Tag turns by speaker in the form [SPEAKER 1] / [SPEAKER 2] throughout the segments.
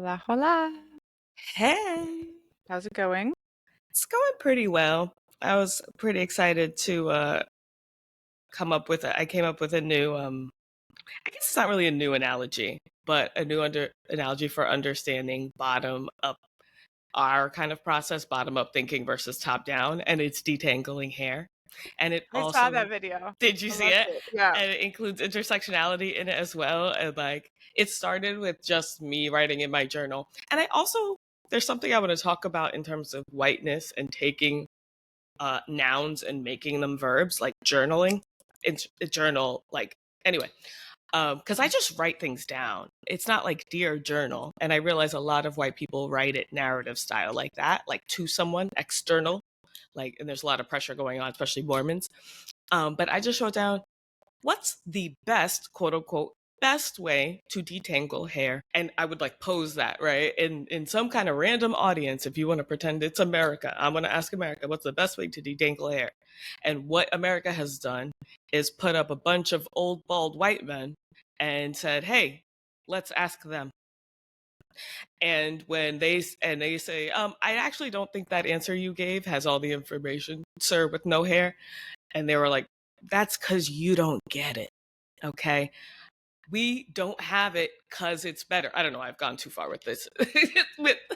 [SPEAKER 1] Hola, hola.
[SPEAKER 2] Hey,
[SPEAKER 1] How's it going?
[SPEAKER 2] it's going pretty well. I was pretty excited to I came up with a new I guess it's not really a new analogy, but a new analogy for understanding bottom up our kind of process, bottom up thinking versus top down, and it's detangling hair. And it
[SPEAKER 1] I saw that
[SPEAKER 2] also
[SPEAKER 1] video.
[SPEAKER 2] did you
[SPEAKER 1] I
[SPEAKER 2] see
[SPEAKER 1] loved
[SPEAKER 2] it?
[SPEAKER 1] it. Yeah.
[SPEAKER 2] And it includes intersectionality in it as well. And like it started with just me writing in my journal. And I also there's something I want to talk about in terms of whiteness and taking nouns and making them verbs, like journaling. It's a journal, like anyway, because I just write things down. It's not like dear journal, and I realize a lot of white people write it narrative style, like that, like to someone external, like, and there's a lot of pressure going on, especially Mormons. But I just wrote down what's the best, quote unquote, best way to detangle hair, and I would like pose that right in some kind of random audience. If you want to pretend it's America, I'm going to ask America what's the best way to detangle hair. And what America has done is put up a bunch of old bald white men and said, hey, let's ask them. And when they say, I actually don't think that answer you gave has all the information, sir, with no hair. And they were like, that's because you don't get it. Okay. We don't have it because it's better. I don't know. I've gone too far with this.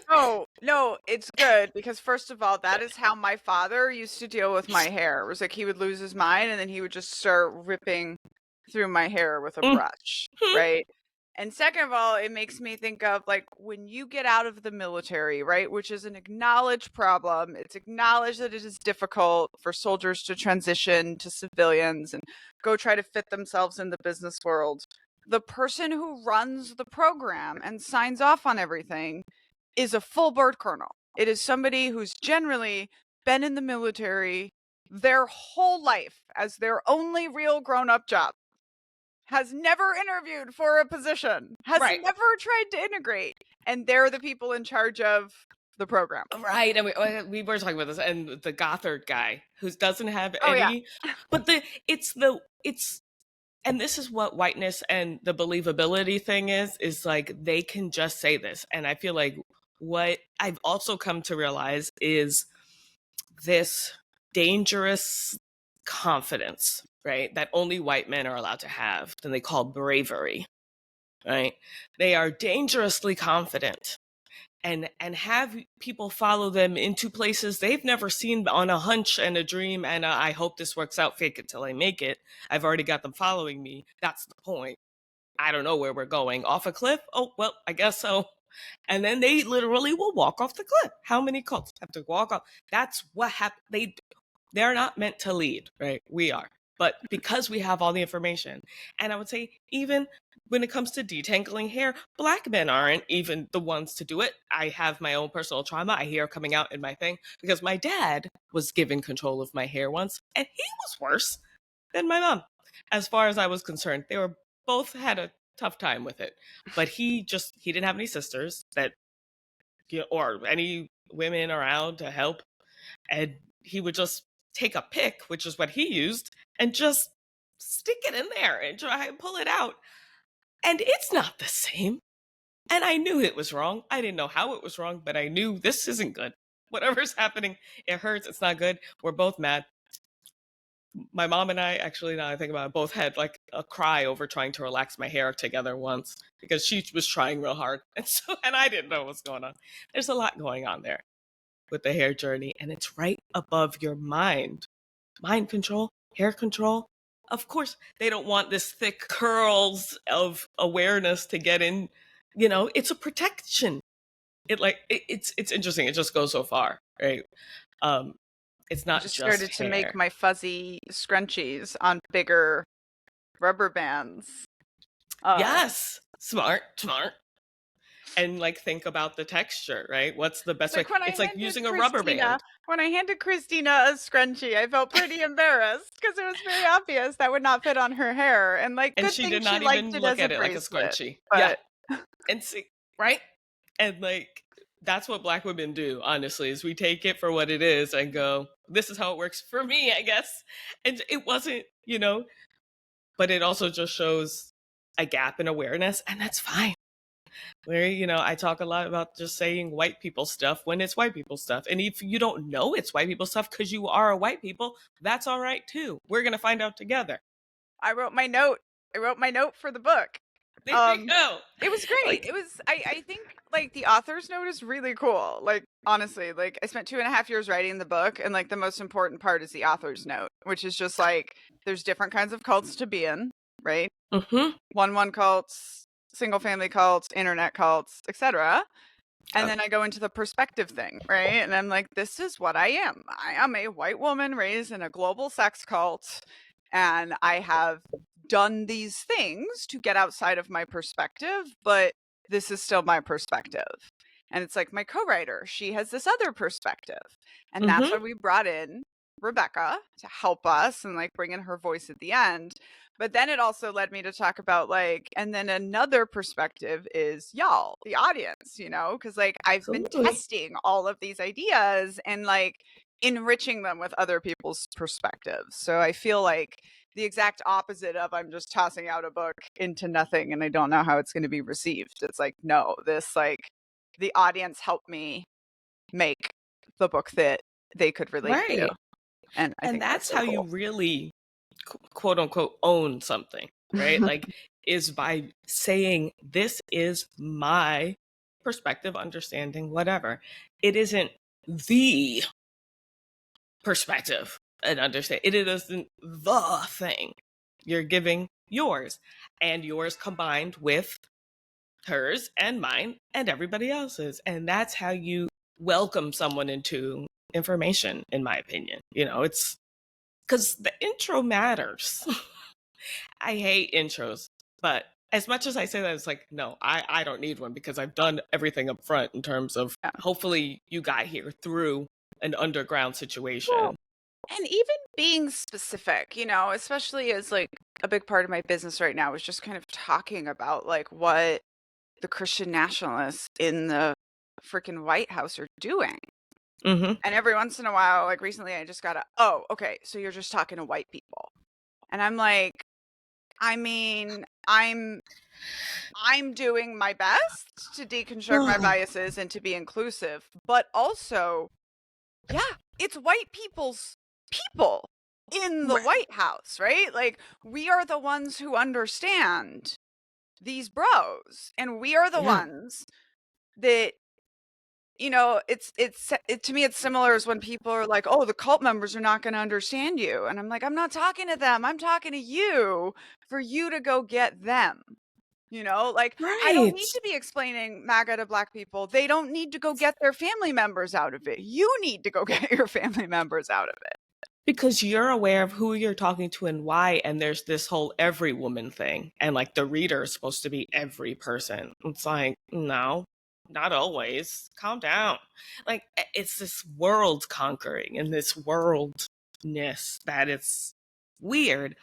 [SPEAKER 1] Oh, no, it's good because first of all, that is how my father used to deal with my hair. It was like he would lose his mind and then he would just start ripping through my hair with a brush, right? And second of all, it makes me think of like when you get out of the military, right? Which is an acknowledged problem. It's acknowledged that it is difficult for soldiers to transition to civilians and go try to fit themselves in the business world. The person who runs the program and signs off on everything is a full bird colonel. It is somebody who's generally been in the military their whole life as their only real grown up job, has never interviewed for a position, has
[SPEAKER 2] Right.
[SPEAKER 1] never tried to integrate, and they're the people in charge of the program.
[SPEAKER 2] Right. And we were talking about this, and the Gothard guy who doesn't have
[SPEAKER 1] Oh, yeah.
[SPEAKER 2] any, but it's, and this is what whiteness and the believability thing is like they can just say this. And I feel like what I've also come to realize is this dangerous confidence, right? That only white men are allowed to have, that they call bravery, right? They are dangerously confident and have people follow them into places they've never seen on a hunch and a dream and I hope this works out, fake it till I make it. I've already got them following me. That's the point. I don't know where we're going. Off a cliff? Oh, well, I guess so. And then they literally will walk off the cliff. How many cults have to walk off? That's what happened. They're not meant to lead, right? We are. But because we have all the information, and I would say even when it comes to detangling hair, Black men aren't even the ones to do it. I have my own personal trauma. I hear coming out in my thing because my dad was given control of my hair once, and he was worse than my mom. As far as I was concerned, they were both had a tough time with it. But he didn't have any sisters that or any women around to help, and he would just take a pick, which is what he used, and just stick it in there and try and pull it out. And it's not the same. And I knew it was wrong. I didn't know how it was wrong, but I knew this isn't good. Whatever's happening, it hurts. It's not good. We're both mad. My mom and I, actually, now I think about it, both had like a cry over trying to relax my hair together once because she was trying real hard. And I didn't know what's going on. There's a lot going on there with the hair journey, and it's right above your mind. Mind control, hair control. Of course, they don't want this thick curls of awareness to get in. It's a protection. It's interesting. It just goes so far, right? Um, it's
[SPEAKER 1] I
[SPEAKER 2] not
[SPEAKER 1] just
[SPEAKER 2] just
[SPEAKER 1] started to make
[SPEAKER 2] hair.
[SPEAKER 1] my fuzzy scrunchies on bigger rubber bands.
[SPEAKER 2] Yes, smart, smart. And like think about the texture, right? What's the best way?
[SPEAKER 1] Like when I
[SPEAKER 2] It's like
[SPEAKER 1] handed
[SPEAKER 2] using a rubber
[SPEAKER 1] Christina,
[SPEAKER 2] band.
[SPEAKER 1] when I handed Christina a scrunchie, I felt pretty embarrassed because it was very obvious that would not fit on her hair. And like,
[SPEAKER 2] And
[SPEAKER 1] good
[SPEAKER 2] she
[SPEAKER 1] thing
[SPEAKER 2] did
[SPEAKER 1] she
[SPEAKER 2] not
[SPEAKER 1] liked
[SPEAKER 2] even
[SPEAKER 1] it
[SPEAKER 2] look
[SPEAKER 1] as a
[SPEAKER 2] at it like a
[SPEAKER 1] bracelet.
[SPEAKER 2] scrunchie. Yeah.
[SPEAKER 1] But
[SPEAKER 2] And see, right? And like that's what Black women do, honestly, is we take it for what it is and go, this is how it works for me, I guess. And it wasn't, but it also just shows a gap in awareness, and that's fine. where, you know, I talk a lot about just saying white people stuff when it's white people stuff. And if you don't know it's white people stuff because you are a white people, that's all right too. We're going to find out together.
[SPEAKER 1] I wrote my note. I wrote my note for the book.
[SPEAKER 2] There we go.
[SPEAKER 1] It was great.
[SPEAKER 2] Like,
[SPEAKER 1] It was, I think like the author's note is really cool. Like, honestly, like I spent 2.5 years writing the book, and like the most important part is the author's note, which is just like there's different kinds of cults to be in, right?
[SPEAKER 2] mm-hmm.
[SPEAKER 1] One cults, single family cults, internet cults, etc. And then I go into the perspective thing, right? And I'm like, this is what I am. I am a white woman raised in a global sex cult, and I have done these things to get outside of my perspective, but this is still my perspective. And it's like my co-writer, she has this other perspective. And that's why we brought in Rebecca to help us and like bring in her voice at the end. But then it also led me to talk about like, and then another perspective is y'all, the audience, you know, because like I've been testing all of these ideas and like enriching them with other people's perspectives. So I feel like the exact opposite of I'm just tossing out a book into nothing and I don't know how it's going to be received. It's like, no, this like the audience helped me make the book that they could relate to. And I think
[SPEAKER 2] that's
[SPEAKER 1] so
[SPEAKER 2] how
[SPEAKER 1] cool.
[SPEAKER 2] you really quote unquote own something, right? Like, is by saying this is my perspective, understanding, whatever. It isn't the perspective and understand. It isn't the thing. You're giving yours, and yours combined with hers and mine and everybody else's. And that's how you welcome someone into information, in my opinion. You know, it's because the intro matters. I hate intros, but as much as I say that, it's like, no, I don't need one because I've done everything up front in terms of hopefully you got here through an underground situation.
[SPEAKER 1] Well, and even being specific, you know, especially as like a big part of my business right now is just kind of talking about like what the Christian nationalists in the freaking White House are doing. And every once in a while, like recently, I just got oh, okay, so you're just talking to white people. And I'm like, I mean, I'm doing my best to deconstruct my biases and to be inclusive, but also, yeah, it's white people's people in the White House, right? Like, we are the ones who understand these bros, and we are the ones that, you know, to me, it's similar as when people are like, oh, the cult members are not going to understand you. And I'm like, I'm not talking to them. I'm talking to you for you to go get them. You know, like, I don't need to be explaining MAGA to Black people. They don't need to go get their family members out of it. You need to go get your family members out of it.
[SPEAKER 2] Because you're aware of who you're talking to and why, and there's this whole every woman thing. And like the reader is supposed to be every person. It's like, no, not always. Calm down. Like, it's this world conquering and this worldness that it's weird.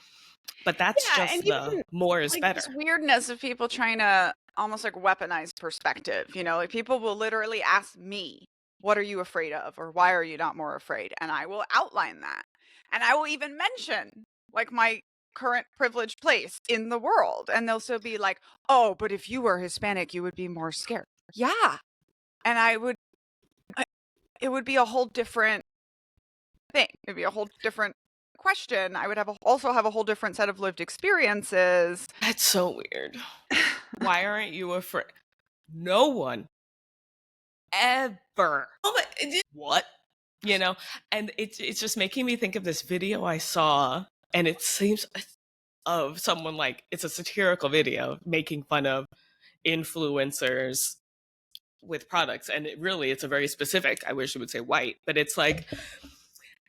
[SPEAKER 2] But that's just the more is
[SPEAKER 1] like
[SPEAKER 2] better.
[SPEAKER 1] This weirdness of people trying to almost like weaponize perspective. You know, like people will literally ask me, what are you afraid of? Or why are you not more afraid? And I will outline that. And I will even mention like my current privileged place in the world. And they'll still be like, oh, but if you were Hispanic, you would be more scared. Yeah. And it would be a whole different thing. It'd be a whole different question. I would also have a whole different set of lived experiences.
[SPEAKER 2] That's so weird. Why aren't you afraid? No one ever. What? You know, and it's just making me think of this video I saw, and it seems of someone like, it's a satirical video making fun of influencers with products, and it's a very specific, I wish it would say white, but it's like,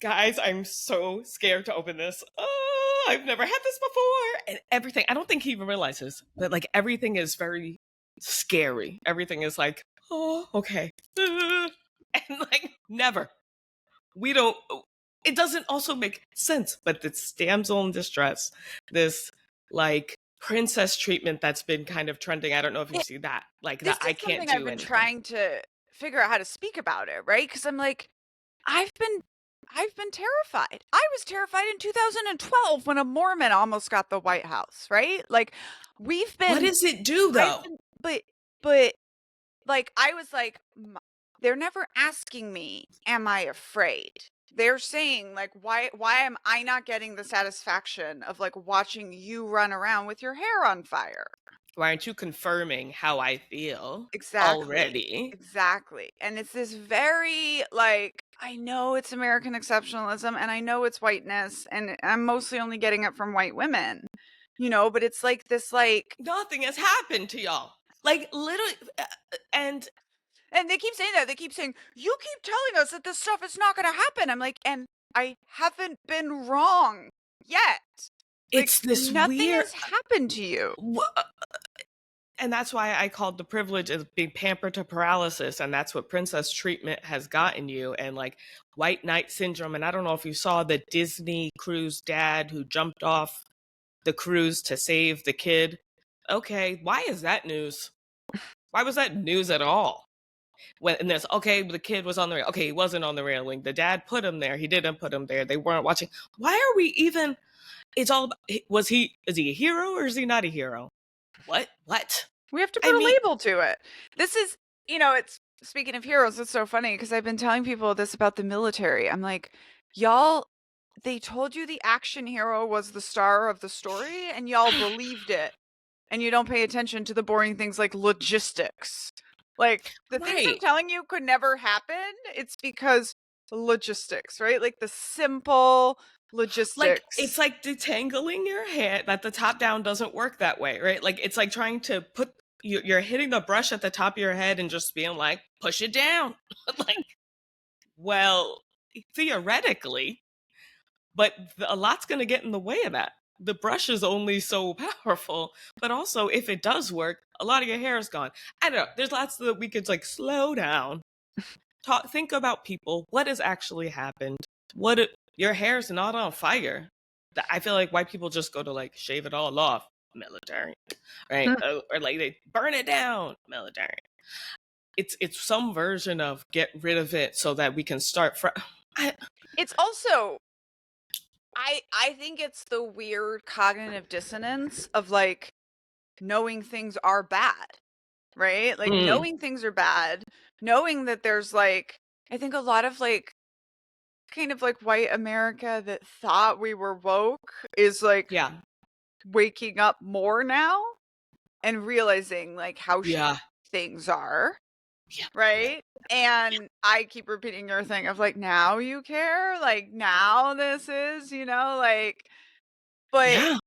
[SPEAKER 2] guys, I'm so scared to open this. Oh, I've never had this before. And everything, I don't think he even realizes, but like everything is very scary. Everything is like, oh, okay. And like, never. It doesn't also make sense, but this damsel in distress, this like princess treatment that's been kind of trending. I don't know if you see that. Like, that I can't do
[SPEAKER 1] I've been
[SPEAKER 2] anything.
[SPEAKER 1] trying to figure out how to speak about it, right? Because I'm like, I've been terrified. I was terrified in 2012 when a Mormon almost got the White House, right? Like, we've been.
[SPEAKER 2] What does it do though?
[SPEAKER 1] But But, like, I was like, they're never asking me, "Am I afraid?" They're saying, like, why am I not getting the satisfaction of, like, watching you run around with your hair on fire?"
[SPEAKER 2] Why aren't you confirming how I feel
[SPEAKER 1] Exactly.
[SPEAKER 2] already?
[SPEAKER 1] Exactly. And it's this very, like, I know it's American exceptionalism and I know it's whiteness, and I'm mostly only getting it from white women, but it's like this, like,
[SPEAKER 2] Nothing has happened to y'all. Like literally, and
[SPEAKER 1] and they keep saying that. They keep saying, "You keep telling us that this stuff is not going to happen." I'm like, and I haven't been wrong yet. Like,
[SPEAKER 2] it's this
[SPEAKER 1] nothing
[SPEAKER 2] weird.
[SPEAKER 1] has happened to you.
[SPEAKER 2] And that's why I called the privilege as being pampered to paralysis. And that's what princess treatment has gotten you. And like white knight syndrome. And I don't know if you saw the Disney cruise dad who jumped off the cruise to save the kid. Okay, why is that news? Why was that news at all? And there's, okay, the kid was on the rail. Okay, he wasn't on the railing. The dad put him there. He didn't put him there. They weren't watching. Why are we even? It's all about, is he a hero or is he not a hero? What?
[SPEAKER 1] We have to
[SPEAKER 2] I
[SPEAKER 1] put a
[SPEAKER 2] mean,
[SPEAKER 1] label to it. This is, it's, speaking of heroes, it's so funny because I've been telling people this about the military. I'm like, y'all, they told you the action hero was the star of the story and y'all believed it. And you don't pay attention to the boring things like logistics. Like, the things I'm
[SPEAKER 2] right.
[SPEAKER 1] telling you could never happen, it's because logistics, right? Like the simple
[SPEAKER 2] Like it's
[SPEAKER 1] logistics.
[SPEAKER 2] like detangling your hair. That the top down doesn't work that way, right? Like it's like trying to put you're hitting the brush at the top of your head and just being like, push it down. Like, well, theoretically, but a lot's going to get in the way of that. The brush is only so powerful, but also if it does work, a lot of your hair is gone. I don't know. There's lots that we could like slow down. Think about people. What has actually happened? Your hair's not on fire. I feel like white people just go to like shave it all off, military, right? Or like they burn it down, military. It's some version of get rid of it so that we can start from.
[SPEAKER 1] It's also, I think it's the weird cognitive dissonance of, like, knowing things are bad, right? Like, knowing things are bad, knowing that there's, like, I think a lot of, like, kind of like white America that thought we were woke is, like,
[SPEAKER 2] Yeah,
[SPEAKER 1] waking up more now and realizing, like, how
[SPEAKER 2] yeah,
[SPEAKER 1] things are,
[SPEAKER 2] yeah,
[SPEAKER 1] right? And I keep repeating your thing of, like, now you care? Like, now this is, like, but
[SPEAKER 2] yeah.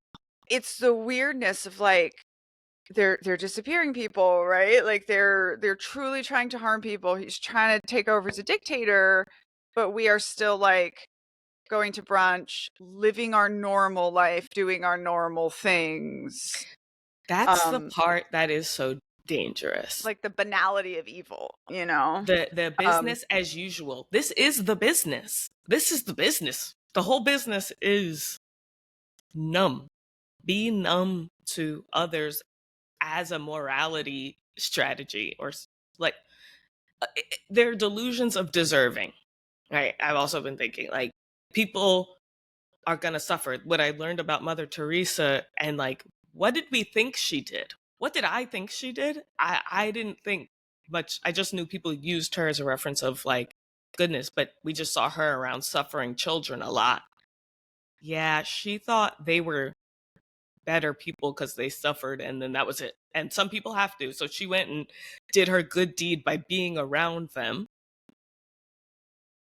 [SPEAKER 1] it's the weirdness of, like, they're disappearing people, right? Like, they're truly trying to harm people. He's trying to take over as a dictator, but we are still, like, going to brunch, living our normal life, doing our normal things.
[SPEAKER 2] That's the part that is so dangerous.
[SPEAKER 1] Like the banality of evil, you know?
[SPEAKER 2] The
[SPEAKER 1] Um,
[SPEAKER 2] business as usual. This is the business. This is the business. The whole business is numb. Be numb to others as a morality strategy, or like there are delusions of deserving, right? I've also been thinking like people are going to suffer. What I learned about Mother Teresa and like, what did we think she did? What did I think she did? I didn't think much. I just knew people used her as a reference of like, goodness, but we just saw her around suffering children a lot. Yeah, she thought they were better people because they suffered and then that was it. And some people have to. So she went and did her good deed by being around them.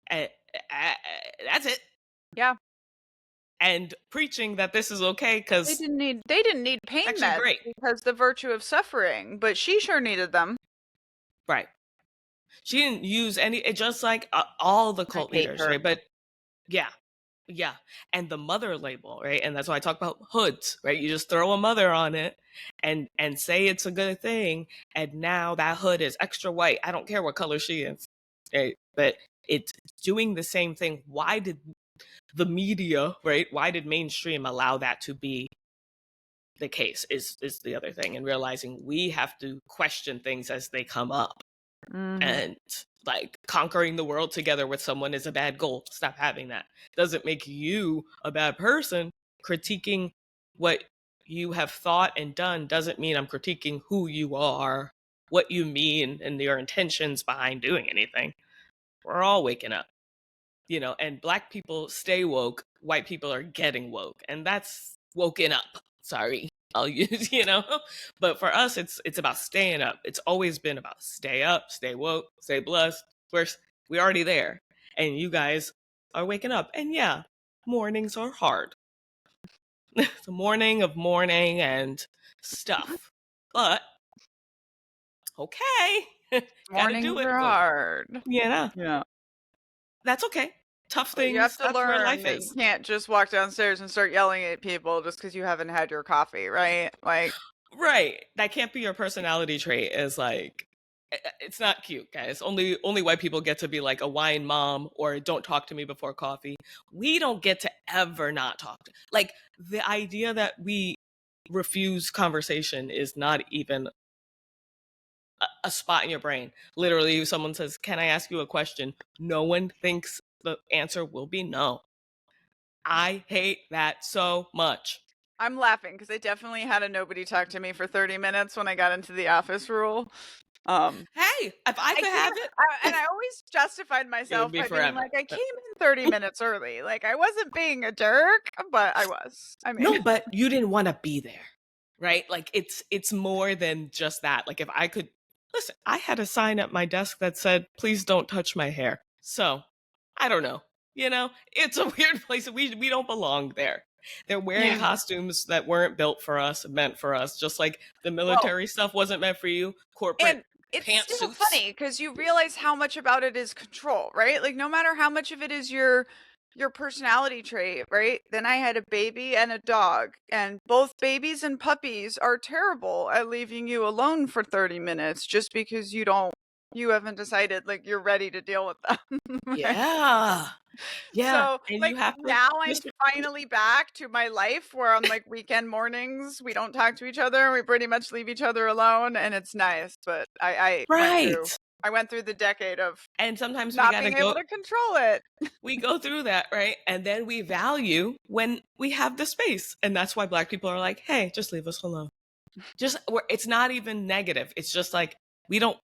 [SPEAKER 2] And that's it.
[SPEAKER 1] yeah.
[SPEAKER 2] And preaching that this is okay
[SPEAKER 1] They
[SPEAKER 2] because
[SPEAKER 1] didn't need pain
[SPEAKER 2] actually
[SPEAKER 1] meds
[SPEAKER 2] great.
[SPEAKER 1] because the virtue of suffering, but she sure needed them.
[SPEAKER 2] Right. She didn't use any, it just like all the
[SPEAKER 1] I
[SPEAKER 2] cult
[SPEAKER 1] hate
[SPEAKER 2] leaders,
[SPEAKER 1] her.
[SPEAKER 2] right? But yeah, yeah. And the mother label, right? And that's why I talk about hoods, right? You just throw a mother on it and say it's a good thing. And now that hood is extra white. I don't care what color she is, right? But it's doing the same thing. Why did the media, right? Why did mainstream allow that to be the case is the other thing, and realizing we have to question things as they come up. And like conquering the world together with someone is a bad goal. Stop having that. Doesn't make you a bad person. Critiquing what you have thought and done doesn't mean I'm critiquing who you are what you mean and your intentions behind doing anything. We're all waking up, you know, and Black people stay woke, white people are getting woke, and that's woken up. Sorry, I'll use, you know, but for us, it's about staying up. It's always been about stay up, stay woke, stay blessed. We're already there, and you guys are waking up. And yeah, mornings are hard. The morning of mourning and stuff, but okay, got to do
[SPEAKER 1] Mornings
[SPEAKER 2] it.
[SPEAKER 1] are hard.
[SPEAKER 2] You know,
[SPEAKER 1] Yeah.
[SPEAKER 2] that's okay. Tough
[SPEAKER 1] But you have
[SPEAKER 2] things.
[SPEAKER 1] to
[SPEAKER 2] That's where
[SPEAKER 1] learn
[SPEAKER 2] life
[SPEAKER 1] that you
[SPEAKER 2] is.
[SPEAKER 1] can't just walk downstairs and start yelling at people just because you haven't had your coffee, right? Like,
[SPEAKER 2] Right. That can't be your personality trait. Is like, it's not cute, guys. Only white people get to be like a wine mom or don't talk to me before coffee. We don't get to ever not talk. Like the idea that we refuse conversation is not even a spot in your brain. Literally, if someone says, "Can I ask you a question?" No one thinks the answer will be no. I hate that so much.
[SPEAKER 1] I'm laughing because I definitely had a nobody talk to me for 30 minutes when I got into the office rule.
[SPEAKER 2] Hey, if I
[SPEAKER 1] I
[SPEAKER 2] could
[SPEAKER 1] came,
[SPEAKER 2] have it,
[SPEAKER 1] and I always justified
[SPEAKER 2] it would
[SPEAKER 1] myself
[SPEAKER 2] be
[SPEAKER 1] by being
[SPEAKER 2] forever.
[SPEAKER 1] like, I came in 30 minutes early. Like, I wasn't being a jerk, but I was. I mean,
[SPEAKER 2] No, but you didn't want to be there, right? Like it's more than just that. Like if I could listen, I had a sign at my desk that said, "Please don't touch my hair." So I don't know. You know, it's a weird place. We don't belong there. They're wearing
[SPEAKER 1] yeah.
[SPEAKER 2] costumes that weren't built for us, meant for us. Just like the
[SPEAKER 1] Well,
[SPEAKER 2] military stuff wasn't meant for you. Corporate
[SPEAKER 1] and it's still
[SPEAKER 2] pantsuits.
[SPEAKER 1] funny because you realize how much about it is control, right? Like, no matter how much of it is your personality trait, right? Then I had a baby and a dog, and both babies and puppies are terrible at leaving you alone for 30 minutes just because you haven't decided like you're ready to deal with them. Right?
[SPEAKER 2] Yeah. Yeah.
[SPEAKER 1] So,
[SPEAKER 2] And you
[SPEAKER 1] like,
[SPEAKER 2] have to
[SPEAKER 1] now I'm
[SPEAKER 2] Mr.
[SPEAKER 1] finally back to my life where on like weekend mornings we don't talk to each other. We pretty much leave each other alone, and it's nice. But
[SPEAKER 2] Right.
[SPEAKER 1] I went through the decade of
[SPEAKER 2] And sometimes we
[SPEAKER 1] not
[SPEAKER 2] got to
[SPEAKER 1] being able
[SPEAKER 2] go
[SPEAKER 1] to control it.
[SPEAKER 2] we go through that, right? And then we value when we have the space. And that's why Black people are like, "Hey, just leave us alone." It's not even negative. It's just like we don't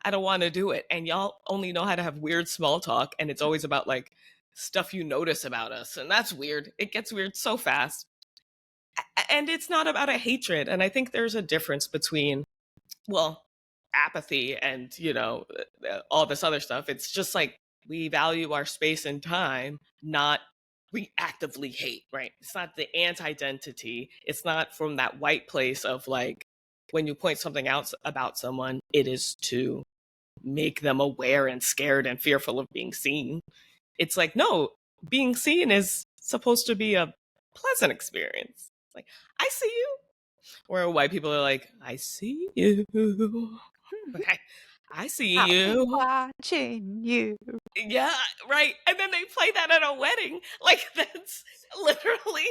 [SPEAKER 2] I don't want to do it. And y'all only know how to have weird small talk, and it's always about like stuff you notice about us. And that's weird. It gets weird so fast. And it's not about a hatred. And I think there's a difference between, well, apathy and, you know, all this other stuff. It's just like we value our space and time, not we actively hate, right? It's not the anti-identity. It's not from that white place of like when you point something out about someone, it is to make them aware and scared and fearful of being seen. It's like, no, being seen is supposed to be a pleasant experience. It's like, I see you. Where white people are like, I see you. I see
[SPEAKER 1] I'll be
[SPEAKER 2] you.
[SPEAKER 1] watching you.
[SPEAKER 2] Yeah, right. And then they play that at a wedding. Like that's literally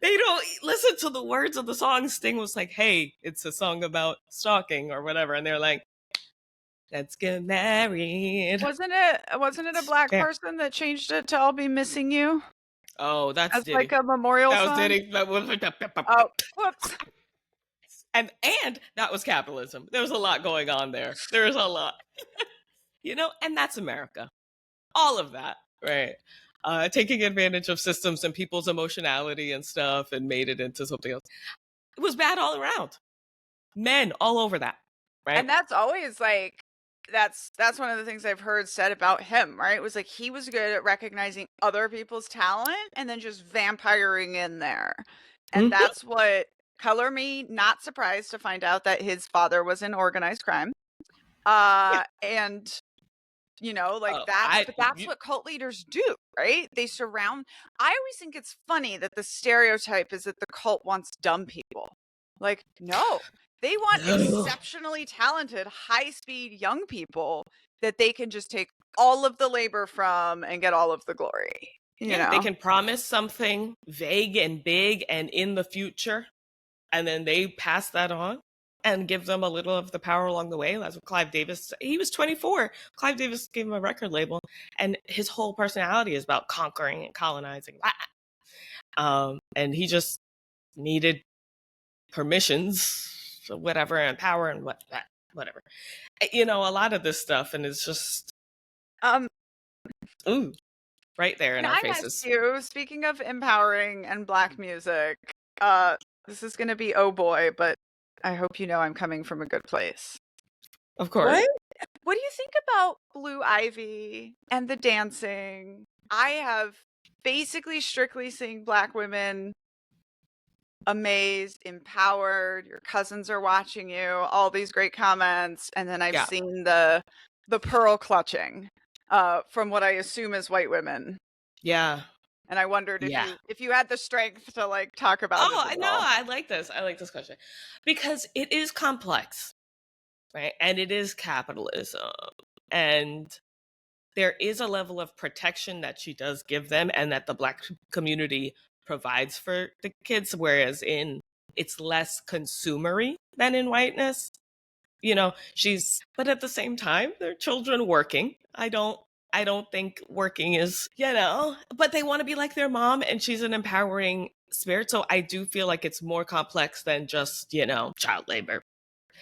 [SPEAKER 2] they don't listen to the words of the song. Sting was like, "Hey, it's a song about stalking or whatever," and they're like, "Let's get married."
[SPEAKER 1] Wasn't it a black
[SPEAKER 2] Yeah.
[SPEAKER 1] person that changed it to "I'll be missing you"
[SPEAKER 2] Oh, that's
[SPEAKER 1] as like
[SPEAKER 2] Diddy.
[SPEAKER 1] a memorial
[SPEAKER 2] That was
[SPEAKER 1] song?
[SPEAKER 2] Diddy.
[SPEAKER 1] Oh, whoops.
[SPEAKER 2] And that was capitalism. There was a lot going on there. There was a lot, you know, and that's America. All of that, right? Taking advantage of systems and people's emotionality and stuff and made it into something else. It was bad all around. Men all over that, right?
[SPEAKER 1] And that's always like that's one of the things I've heard said about him, right? It was like he was good at recognizing other people's talent and then just vampiring in there. And
[SPEAKER 2] Mm-hmm.
[SPEAKER 1] that's what color me not surprised to find out that his father was in organized crime.
[SPEAKER 2] Yeah.
[SPEAKER 1] And you know, like
[SPEAKER 2] Oh,
[SPEAKER 1] that's what cult leaders do, right? They surround. I always think it's funny that the stereotype is that the cult wants dumb people. Like, no, they want
[SPEAKER 2] no.
[SPEAKER 1] exceptionally talented, high speed young people that they can just take all of the labor from and get all of the glory. You
[SPEAKER 2] Yeah, they
[SPEAKER 1] know?
[SPEAKER 2] can promise something vague and big and in the future, and then they pass that on and give them a little of the power along the way. That's what Clive Davis. He was 24. Clive Davis gave him a record label, and his whole personality is about conquering and colonizing. And he just needed permissions, whatever, and power and what. whatever. You know, a lot of this stuff, and it's just,
[SPEAKER 1] Um,
[SPEAKER 2] ooh, right there in
[SPEAKER 1] can
[SPEAKER 2] our
[SPEAKER 1] I ask
[SPEAKER 2] faces.
[SPEAKER 1] you, speaking of empowering and Black music, this is gonna be oh boy, but I hope you know I'm coming from a good place.
[SPEAKER 2] Of course.
[SPEAKER 1] What do you think about Blue Ivy and the dancing? I have basically strictly seen Black women amazed, empowered, your cousins are watching you, all these great comments, and then I've
[SPEAKER 2] Yeah.
[SPEAKER 1] seen the pearl clutching from what I assume is white women.
[SPEAKER 2] Yeah.
[SPEAKER 1] And I wondered
[SPEAKER 2] Yeah.
[SPEAKER 1] if you had the strength to like talk about it
[SPEAKER 2] Oh,
[SPEAKER 1] at
[SPEAKER 2] no,
[SPEAKER 1] all.
[SPEAKER 2] I like this. I like this question because it is complex, right? And it is capitalism. And there is a level of protection that she does give them and that the Black community provides for the kids, whereas in it's less consumery than in whiteness. You know, but at the same time, they're children working. I don't think working is, but they want to be like their mom, and she's an empowering spirit. So I do feel like it's more complex than just, child labor.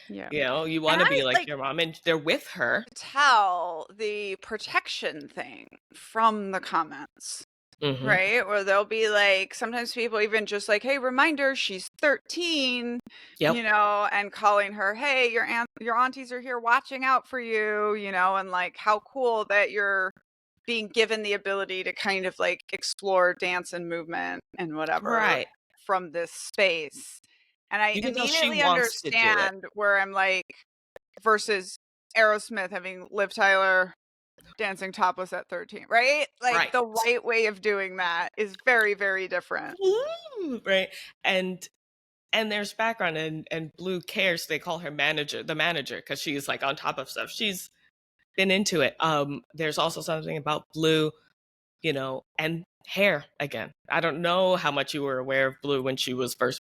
[SPEAKER 1] Yeah.
[SPEAKER 2] You
[SPEAKER 1] And
[SPEAKER 2] want to
[SPEAKER 1] I
[SPEAKER 2] be like
[SPEAKER 1] like
[SPEAKER 2] your mom, and they're with her.
[SPEAKER 1] tell the protection thing from the comments.
[SPEAKER 2] Mm-hmm.
[SPEAKER 1] Right? Or they'll be like, sometimes people even just like, hey, reminder, she's 13,
[SPEAKER 2] Yep.
[SPEAKER 1] and calling her, hey, your aunties are here watching out for you, and like how cool that you're being given the ability to kind of like explore dance and movement and whatever
[SPEAKER 2] Right.
[SPEAKER 1] from this space. And I
[SPEAKER 2] You can tell she
[SPEAKER 1] immediately
[SPEAKER 2] wants to do it.
[SPEAKER 1] understand where I'm like, versus Aerosmith having Liv Tyler dancing topless at 13, right? Like
[SPEAKER 2] Right.
[SPEAKER 1] the white way of doing that is very, very different.
[SPEAKER 2] Woo! Right. And there's background, and Blue cares. They call her the manager, because she's like on top of stuff. She's been into it. There's also something about Blue, and hair again. I don't know how much you were aware of Blue when she was first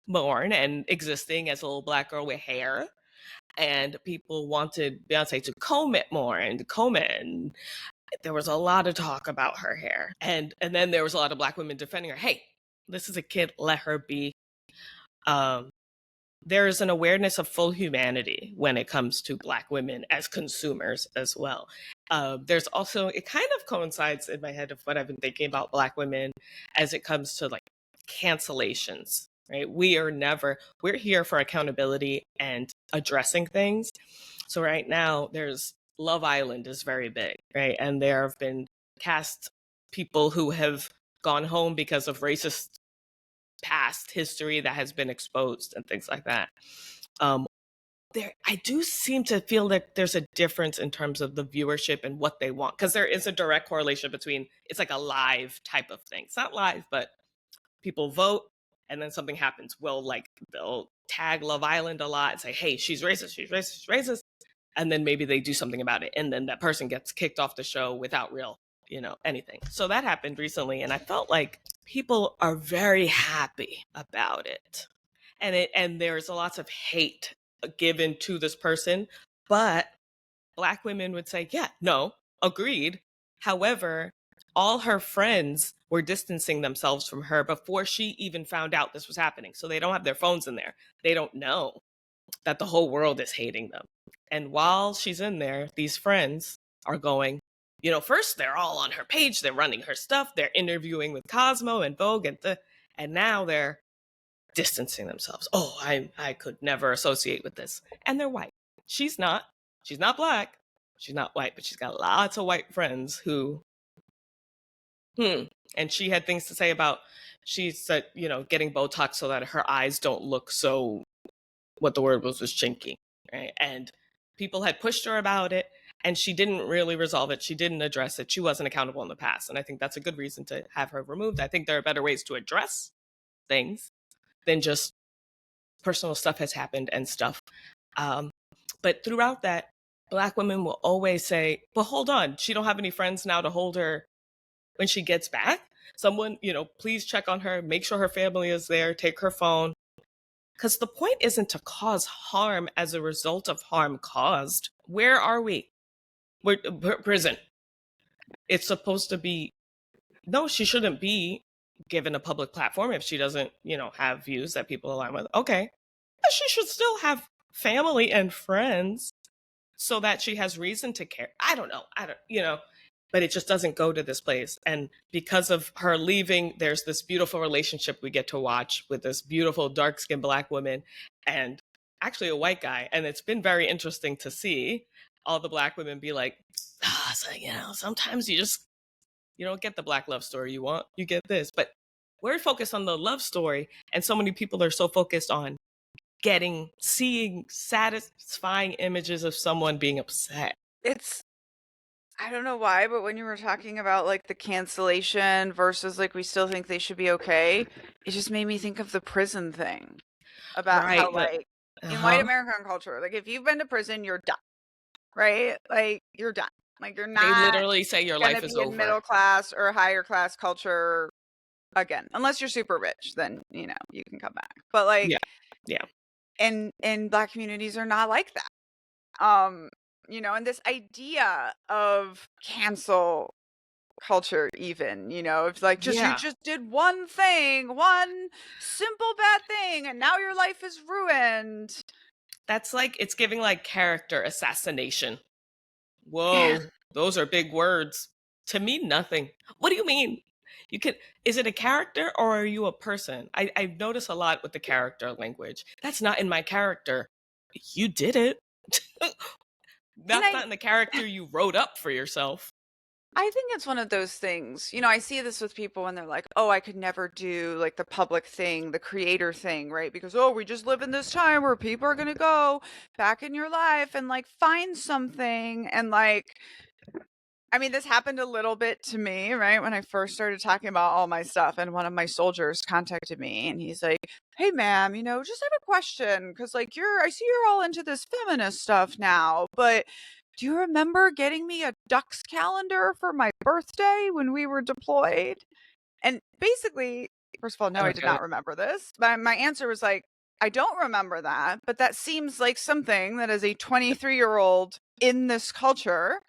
[SPEAKER 2] born and existing as a little Black girl with hair. And people wanted Beyonce to comb it more and comb it. And there was a lot of talk about her hair. And then there was a lot of Black women defending her. Hey, this is a kid, let her be. Um, there is an awareness of full humanity when it comes to Black women as consumers as well. There's also, it kind of coincides in my head of what I've been thinking about Black women as it comes to like cancellations, right? We're here for accountability and addressing things. So right now there's Love Island is very big, right? And there have been cast people who have gone home because of racist past history that has been exposed and things like that. I do seem to feel that there's a difference in terms of the viewership and what they want, because there is a direct correlation between, it's like a live type of thing. It's not live, but people vote and then something happens. They'll tag Love Island a lot and say, hey, she's racist, she's racist, she's racist. And then maybe they do something about it. And then that person gets kicked off the show without real, anything. So that happened recently. And I felt like people are very happy about it. And there's lots of hate given to this person. But Black women would say, yeah, no, agreed. However, all her friends were distancing themselves from her before she even found out this was happening. So they don't have their phones in there. They don't know that the whole world is hating them. And while she's in there, these friends are going, first they're all on her page, they're running her stuff, they're interviewing with Cosmo and Vogue, and now they're distancing themselves. Oh, I could never associate with this. And they're white. She's not. She's not Black. She's not white, but she's got lots of white friends who, and she had things to say about, she said, getting Botox so that her eyes don't look so, what the word was chinky, right? And people had pushed her about it, and she didn't really resolve it. She didn't address it. She wasn't accountable in the past. And I think that's a good reason to have her removed. I think there are better ways to address things than just personal stuff has happened and stuff. But throughout that, Black women will always say, but hold on, she don't have any friends now to hold her when she gets back. Someone, please check on her, make sure her family is there, take her phone. Because the point isn't to cause harm as a result of harm caused. Where are we? We're prison. It's supposed to be, no, she shouldn't be given a public platform if she doesn't, have views that people align with. Okay. But she should still have family and friends so that she has reason to care. I don't know. But it just doesn't go to this place. And because of her leaving, there's this beautiful relationship we get to watch with this beautiful dark skinned Black woman and actually a white guy. And it's been very interesting to see all the Black women be like, so, sometimes you don't get the Black love story you want, you get this. But we're focused on the love story, and so many people are so focused on seeing satisfying images of someone being upset.
[SPEAKER 1] I don't know why, but when you were talking about like the cancellation versus like we still think they should be okay, it just made me think of the prison thing about
[SPEAKER 2] Right.
[SPEAKER 1] how like in white American culture, like if you've been to prison, you're done, right? Like you're done. Like you're
[SPEAKER 2] They
[SPEAKER 1] not
[SPEAKER 2] literally say your
[SPEAKER 1] gonna
[SPEAKER 2] life is
[SPEAKER 1] be in
[SPEAKER 2] over.
[SPEAKER 1] middle class or higher class culture again, unless you're super rich, then you can come back. But like,
[SPEAKER 2] Yeah.
[SPEAKER 1] and Black communities are not like that. And this idea of cancel culture, even, it's like you just did one thing, one simple bad thing, and now your life is ruined.
[SPEAKER 2] That's like, it's giving like character assassination. Whoa, those are big words. To me, nothing. What do you mean? Is it a character or are you a person? I notice a lot with the character language. That's not in my character. You did it. That's not in the character you wrote up for yourself.
[SPEAKER 1] I think it's one of those things, I see this with people when they're like, oh, I could never do like the public thing, the creator thing, right? Because, oh, we just live in this time where people are going to go back in your life and like find something. And like, I mean, this happened a little bit to me, right? When I first started talking about all my stuff, and one of my soldiers contacted me and he's like, hey, ma'am, just have a question. Cause like I see you're all into this feminist stuff now, but do you remember getting me a ducks calendar for my birthday when we were deployed? And basically, first of all, no, I did not remember this. My answer was like, I don't remember that, but that seems like something that as a 23-year-old in this culture,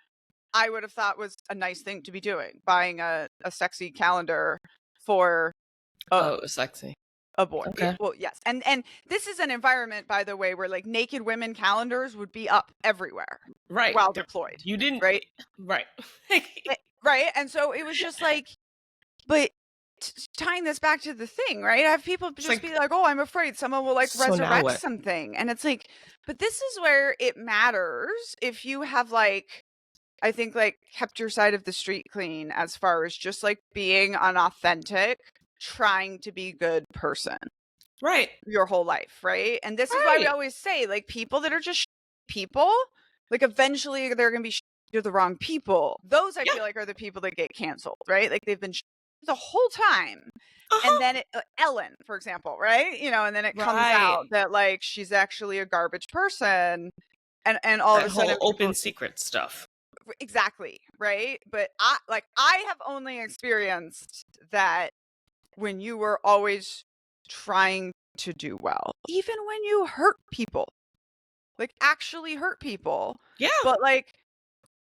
[SPEAKER 1] I would have thought was a nice thing to be doing, buying a sexy calendar for
[SPEAKER 2] sexy.
[SPEAKER 1] A boy.
[SPEAKER 2] Okay.
[SPEAKER 1] Well, yes. And this is an environment, by the way, where like naked women calendars would be up everywhere.
[SPEAKER 2] Right.
[SPEAKER 1] While deployed.
[SPEAKER 2] You didn't.
[SPEAKER 1] Right.
[SPEAKER 2] Right.
[SPEAKER 1] Right. And so it was just like, but tying this back to the thing, right? I have people just be like, oh, I'm afraid someone will like resurrect something. And it's like, but this is where it matters if you have like, I think like kept your side of the street clean as far as just like being an authentic, trying to be good person.
[SPEAKER 2] Right.
[SPEAKER 1] Your whole life, right? And this is why we always say like people that are just people, like eventually they're going to be you're the wrong people. Those I feel like are the people that get canceled, right? Like they've been the whole time. And then Ellen, for example, right? And then it comes out that like she's actually a garbage person and all of a sudden
[SPEAKER 2] open secret stuff.
[SPEAKER 1] Exactly, right? But I have only experienced that when you were always trying to do well, even when you hurt people, like actually hurt people.
[SPEAKER 2] Yeah.
[SPEAKER 1] But like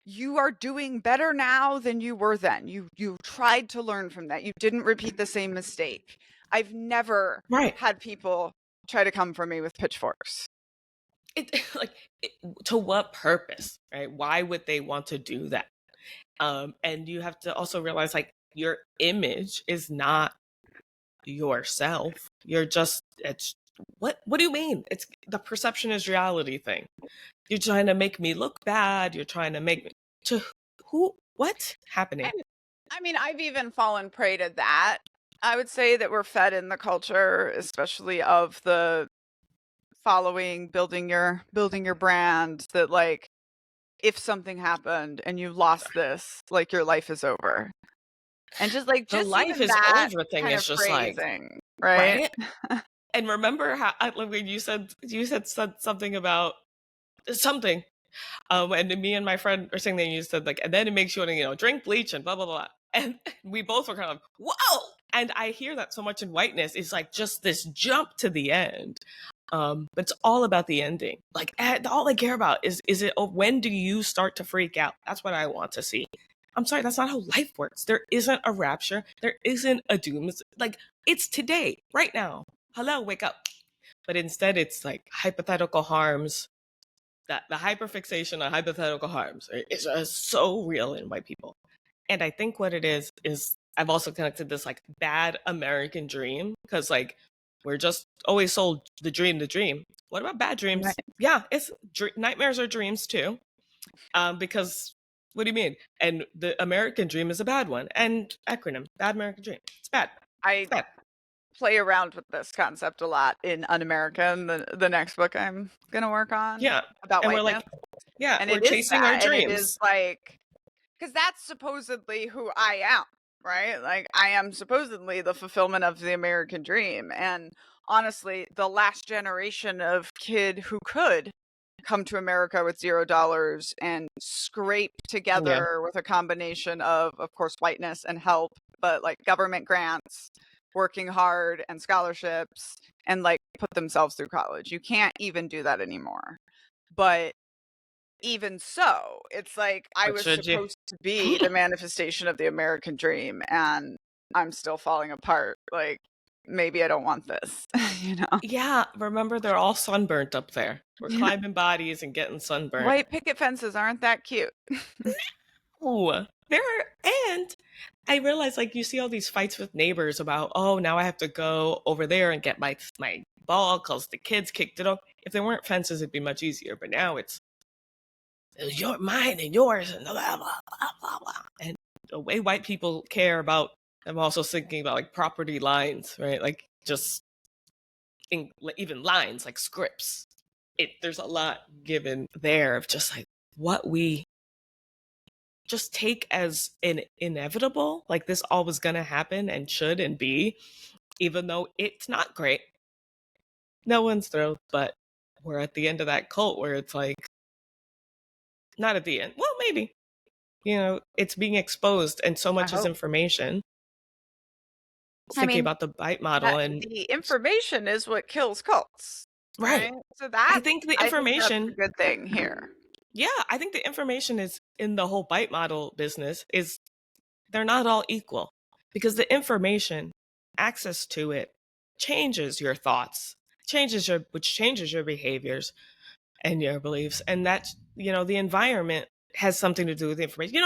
[SPEAKER 1] you are doing better now than you were then. You tried to learn from that. You didn't repeat the same mistake. I've never had people try to come for me with pitchforks.
[SPEAKER 2] To what purpose, right? Why would they want to do that? And you have to also realize like your image is not yourself. You're just, what do you mean? It's the perception is reality thing. You're trying to make me look bad. You're trying to make me to who, what's happening?
[SPEAKER 1] I mean, I've even fallen prey to that. I would say that we're fed in the culture, especially of the following, building your brand, that like if something happened and you lost this, like your life is over. And just like
[SPEAKER 2] the life is over thing is just
[SPEAKER 1] phrasing,
[SPEAKER 2] like right. And remember how when you said something about something, and me and my friend are saying that you said like, and then it makes you want to drink bleach and blah blah blah, and we both were kind of whoa. And I hear that so much in Whiteness. It's like just this jump to the end. But it's all about the ending. Like all I care about is it when do you start to freak out? That's what I want to see. I'm sorry, that's not how life works. There isn't a rapture. There isn't a doom. Like it's today, right now. Hello, wake up. but instead it's like hypothetical harms. That the hyperfixation on hypothetical harms is so real in white people. And I think what it is I've also connected this like bad American dream, because like we're just always sold the dream, the dream. What about bad dreams?
[SPEAKER 1] Right.
[SPEAKER 2] Yeah, it's nightmares are dreams too. Because what do you mean? And the American dream is a bad one. And acronym, bad American dream. It's bad.
[SPEAKER 1] I
[SPEAKER 2] It's bad.
[SPEAKER 1] play around with this concept a lot in Un-American, the next book I'm gonna work on
[SPEAKER 2] Yeah.
[SPEAKER 1] about
[SPEAKER 2] And we're
[SPEAKER 1] whiteness.
[SPEAKER 2] like, yeah,
[SPEAKER 1] And
[SPEAKER 2] we're
[SPEAKER 1] it is
[SPEAKER 2] chasing our
[SPEAKER 1] that, and it is
[SPEAKER 2] dreams.
[SPEAKER 1] like, because that's supposedly who I am, right? Like, I am supposedly the fulfillment of the American dream. And honestly, the last generation of kid who could come to America with $0 and scrape
[SPEAKER 2] Yeah.
[SPEAKER 1] together with a combination of course, whiteness and help, but like government grants, working hard, and scholarships, and like put themselves through college. You can't even do that anymore. But even so, it's like I
[SPEAKER 2] But
[SPEAKER 1] was
[SPEAKER 2] should you?
[SPEAKER 1] supposed to be the manifestation of the American dream, and I'm still falling apart. Like, maybe I don't want this, you know?
[SPEAKER 2] Yeah, remember they're all sunburnt up there. We're
[SPEAKER 1] Yeah.
[SPEAKER 2] climbing bodies and getting sunburnt.
[SPEAKER 1] White picket fences aren't that cute.
[SPEAKER 2] Ooh, and I realize like you see all these fights with neighbors about, oh, now I have to go over there and get my ball because the kids kicked it up. If there weren't fences, it'd be much easier. But now it's your mine and yours and blah blah blah blah blah. And the way white people care about, I'm also thinking about like property lines, right? Like just even lines like scripts. There's a lot given there of just like what we just take as inevitable, like this always gonna happen and should and be, even though it's not great. No one's thrilled, but we're at the end of that cult where it's like, not at the end. Well, maybe. It's being exposed and so
[SPEAKER 1] I
[SPEAKER 2] much is
[SPEAKER 1] hope.
[SPEAKER 2] information.
[SPEAKER 1] I
[SPEAKER 2] Thinking
[SPEAKER 1] mean,
[SPEAKER 2] about the bite
[SPEAKER 1] that
[SPEAKER 2] model and
[SPEAKER 1] the information is what kills cults,
[SPEAKER 2] right.
[SPEAKER 1] right? So
[SPEAKER 2] I
[SPEAKER 1] that
[SPEAKER 2] think the
[SPEAKER 1] I think that's a
[SPEAKER 2] information,
[SPEAKER 1] good thing here.
[SPEAKER 2] yeah, I think the information is in the whole bite model business is they're not all equal, because the information, access to it, changes your thoughts, which changes your behaviors and your beliefs. And that's, the environment has something to do with the information.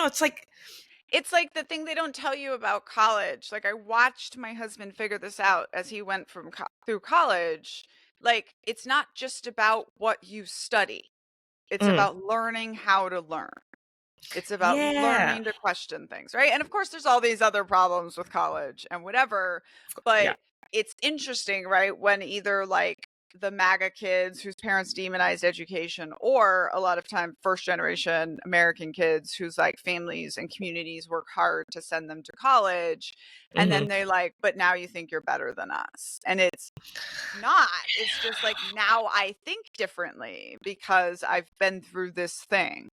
[SPEAKER 1] It's like the thing they don't tell you about college. Like, I watched my husband figure this out as he went through college. Like, it's not just about what you study. It's
[SPEAKER 2] mm,
[SPEAKER 1] about learning how to learn. It's about
[SPEAKER 2] yeah,
[SPEAKER 1] learning to question things, right? And of course, there's all these other problems with college and whatever,
[SPEAKER 2] yeah,
[SPEAKER 1] but it's interesting, right? When either like the MAGA kids whose parents demonized education, or a lot of time first generation American kids whose like families and communities work hard to send them to college. And
[SPEAKER 2] hmm
[SPEAKER 1] then they like, but now you think you're better than us. And it's not, it's just like, now I think differently because I've been through this thing.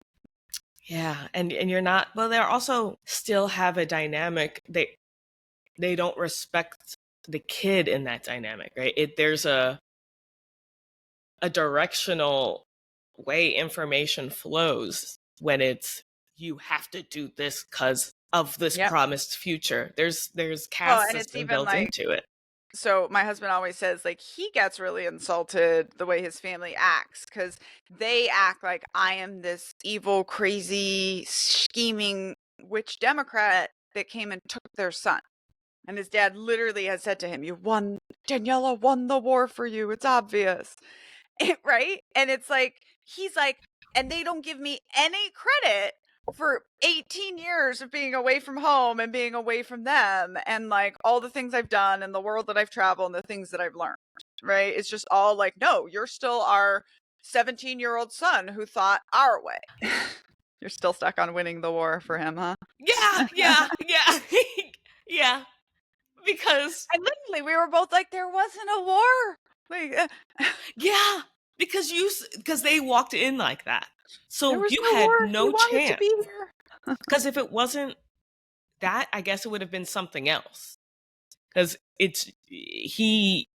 [SPEAKER 2] yeah. And you're not. Well, they also still have a dynamic. They don't respect the kid in that dynamic, right? There's a directional way information flows when it's you have to do this because of this
[SPEAKER 1] Yep.
[SPEAKER 2] promised future. There's
[SPEAKER 1] Well,
[SPEAKER 2] caste
[SPEAKER 1] and it's
[SPEAKER 2] system
[SPEAKER 1] even
[SPEAKER 2] built
[SPEAKER 1] like,
[SPEAKER 2] into it.
[SPEAKER 1] so my husband always says like he gets really insulted the way his family acts because they act like I am this evil, crazy, scheming witch Democrat that came and took their son. And his dad literally has said to him, "You won, Daniela won the war for you. It's obvious." Right? And it's like, he's like, and they don't give me any credit for 18 years of being away from home and being away from them and like all the things I've done and the world that I've traveled and the things that I've learned. Right? It's just all like, no, you're still our 17-year-old son who thought our way. You're still stuck on winning the war for him, huh?
[SPEAKER 2] Yeah, yeah, yeah. Yeah, because
[SPEAKER 1] And literally, we were both like, there wasn't a war. Like,
[SPEAKER 2] yeah, because they walked in like that.
[SPEAKER 1] there
[SPEAKER 2] So
[SPEAKER 1] was
[SPEAKER 2] you
[SPEAKER 1] no
[SPEAKER 2] had
[SPEAKER 1] war. He
[SPEAKER 2] no
[SPEAKER 1] wanted to
[SPEAKER 2] chance.
[SPEAKER 1] be here.
[SPEAKER 2] Because if it wasn't that, I guess it would have been something else. Because it's he.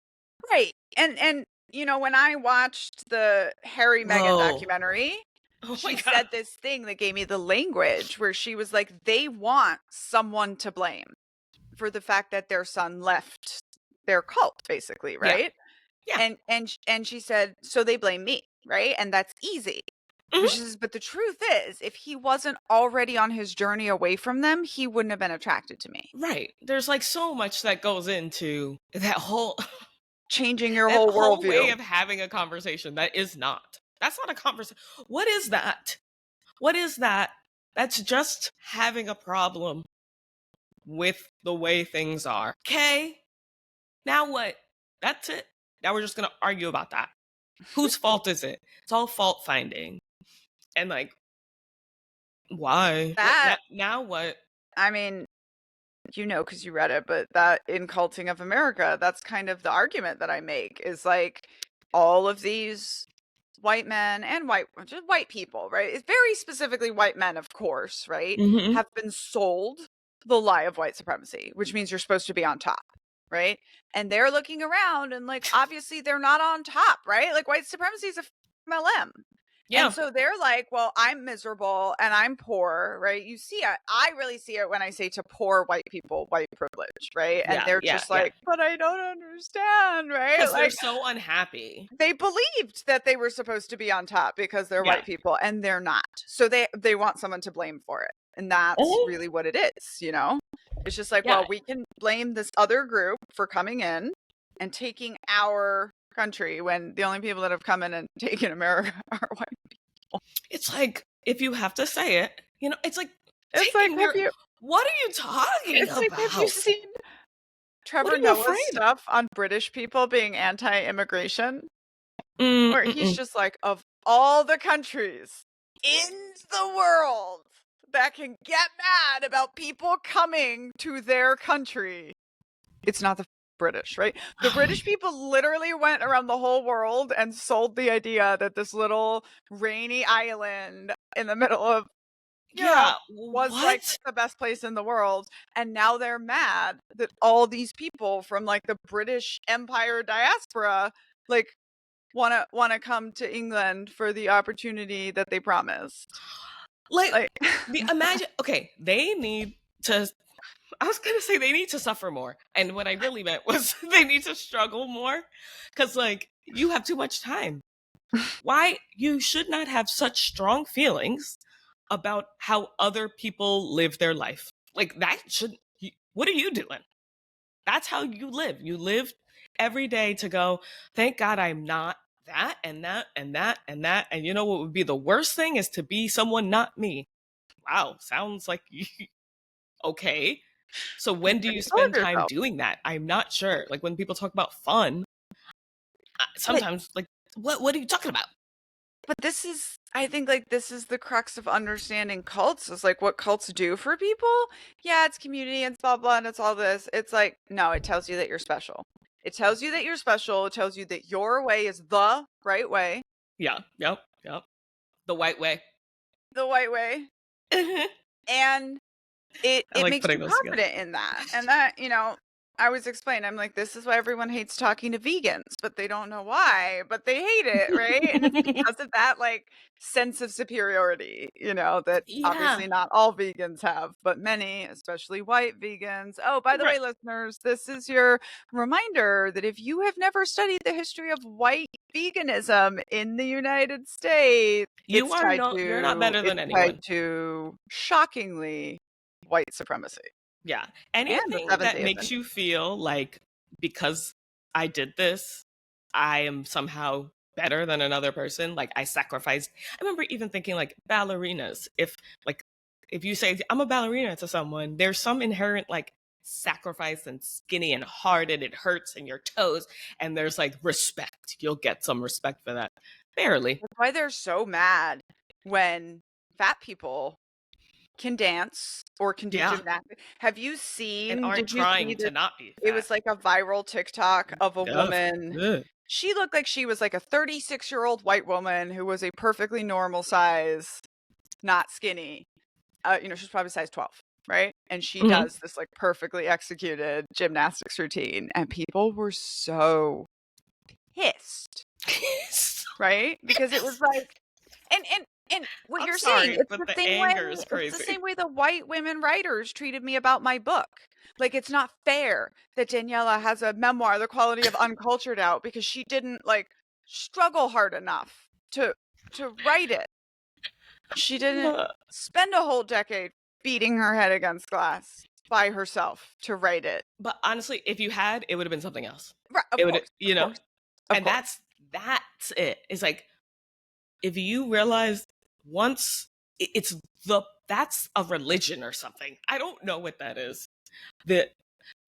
[SPEAKER 1] Right. And when I watched the Harry Meghan
[SPEAKER 2] Whoa!
[SPEAKER 1] documentary,
[SPEAKER 2] Oh my
[SPEAKER 1] she
[SPEAKER 2] god!
[SPEAKER 1] said this thing that gave me the language where she was like, they want someone to blame for the fact that their son left their cult, basically,
[SPEAKER 2] Yeah,
[SPEAKER 1] right?
[SPEAKER 2] Yeah.
[SPEAKER 1] And she said, so they blame me, right? And that's easy. But she says, but the truth is, if he wasn't already on his journey away from them, he wouldn't have been attracted to me.
[SPEAKER 2] Right. There's like so much that goes into that whole
[SPEAKER 1] Changing your
[SPEAKER 2] that
[SPEAKER 1] whole
[SPEAKER 2] whole way
[SPEAKER 1] worldview.
[SPEAKER 2] of having a conversation. That's not a conversation. What is that? What is that? That's just having a problem with the way things are. Okay. Now what? That's it. Now we're just going to argue about that. Whose fault is it? It's all fault finding. And like, why?
[SPEAKER 1] That,
[SPEAKER 2] Now what?
[SPEAKER 1] I mean, you know, because you read it, but that in Culting of America, that's kind of the argument that I make, is like all of these white men and just white people, right? It's very specifically white men, of course, right?
[SPEAKER 2] Mm-hmm.
[SPEAKER 1] Have been sold the lie of white supremacy, which means you're supposed to be on top, right? And they're looking around and like, obviously they're not on top, right? Like white supremacy is a MLM.
[SPEAKER 2] Yeah.
[SPEAKER 1] And so they're like, well, I'm miserable and I'm poor, right? You see it. I really see it when I say to poor white people, white privilege, right? And they're just like, but I don't understand, right?
[SPEAKER 2] Because
[SPEAKER 1] like,
[SPEAKER 2] they're so unhappy.
[SPEAKER 1] They believed that they were supposed to be on top because they're white people, and they're not. So they want someone to blame for it. And that's really what it is, you know? It's just like, well, we can blame this other group for coming in and taking our country when the only people that have come in and taken America are white people.
[SPEAKER 2] It's like, if you have to say it, you know, it's like, what are you talking about?
[SPEAKER 1] Like, have you seen Trevor Noah's stuff on British people being anti-immigration? Where he's just like, of all the countries in the world that can get mad about people coming to their country, it's not the British, right? The British people literally went around the whole world and sold the idea that this little rainy island in the middle of Europe was like the best place in the world. And now they're mad that all these people from like the British Empire diaspora, like, want to come to England for the opportunity that they promised.
[SPEAKER 2] Like imagine, okay, they need to, I was gonna say they need to suffer more, and what I really meant was they need to struggle more, because like, you have too much time. Why? You should not have such strong feelings about how other people live their life. Like, that should, what are you doing? That's how you live. You live every day to go, thank God I'm not that and that and that and that. And you know what would be the worst thing is to be someone not me. Wow, sounds like okay. So when do you spend time doing that? I'm not sure. Like, when people talk about fun, sometimes like, what are you talking about?
[SPEAKER 1] But this is, I think, like, this is the crux of understanding cults, is like what cults do for people. Yeah, it's community and blah blah and it's all this. It's like, no, it tells you that you're special. It tells you that you're special. It tells you that your way is the right way.
[SPEAKER 2] Yeah, yep. The white way.
[SPEAKER 1] The white way. And it
[SPEAKER 2] like
[SPEAKER 1] makes you confident in that. And that, you know, I was explaining, I'm like, this is why everyone hates talking to vegans, but they don't know why, but they hate it, right? And it's because of that, like, sense of superiority, you know, that obviously not all vegans have, but many, especially white vegans. Oh, by the way, listeners, this is your reminder that if you have never studied the history of white veganism in the United States,
[SPEAKER 2] you're not better than anyone.
[SPEAKER 1] Tied to, shockingly, white supremacy.
[SPEAKER 2] Yeah. Anything that makes you feel like, because I did this, I am somehow better than another person. Like, I sacrificed. I remember even thinking, like, ballerinas. If you say I'm a ballerina to someone, there's some inherent like sacrifice and skinny and hard, and it hurts in your toes, and there's like respect. You'll get some respect for that. Barely.
[SPEAKER 1] That's why they're so mad when fat people can dance or can do gymnastics. Have you seen?
[SPEAKER 2] And aren't trying to not be fat.
[SPEAKER 1] It was like a viral TikTok of a woman. She looked like she was like a 36-year-old white woman who was a perfectly normal size, not skinny. You know, she's probably size 12, right? And she does this like perfectly executed gymnastics routine, and people were so pissed, right? Because it was like, and And what
[SPEAKER 2] I'm
[SPEAKER 1] you're saying,
[SPEAKER 2] sorry,
[SPEAKER 1] it's
[SPEAKER 2] but
[SPEAKER 1] the
[SPEAKER 2] the
[SPEAKER 1] same way
[SPEAKER 2] anger is
[SPEAKER 1] it's the
[SPEAKER 2] crazy.
[SPEAKER 1] same way the white women writers treated me about my book. Like, it's not fair that Daniela has a memoir, The Quality of Uncultured, out because she didn't, like, struggle hard enough to write it. She didn't spend a whole decade beating her head against glass by herself to write it.
[SPEAKER 2] But honestly, if you had, it would have been something else.
[SPEAKER 1] Right, of
[SPEAKER 2] It would,
[SPEAKER 1] course,
[SPEAKER 2] you
[SPEAKER 1] of
[SPEAKER 2] know,
[SPEAKER 1] course, of
[SPEAKER 2] and
[SPEAKER 1] course.
[SPEAKER 2] that's it. It's like, if you realize once it's that's a religion or something. I don't know what that is. The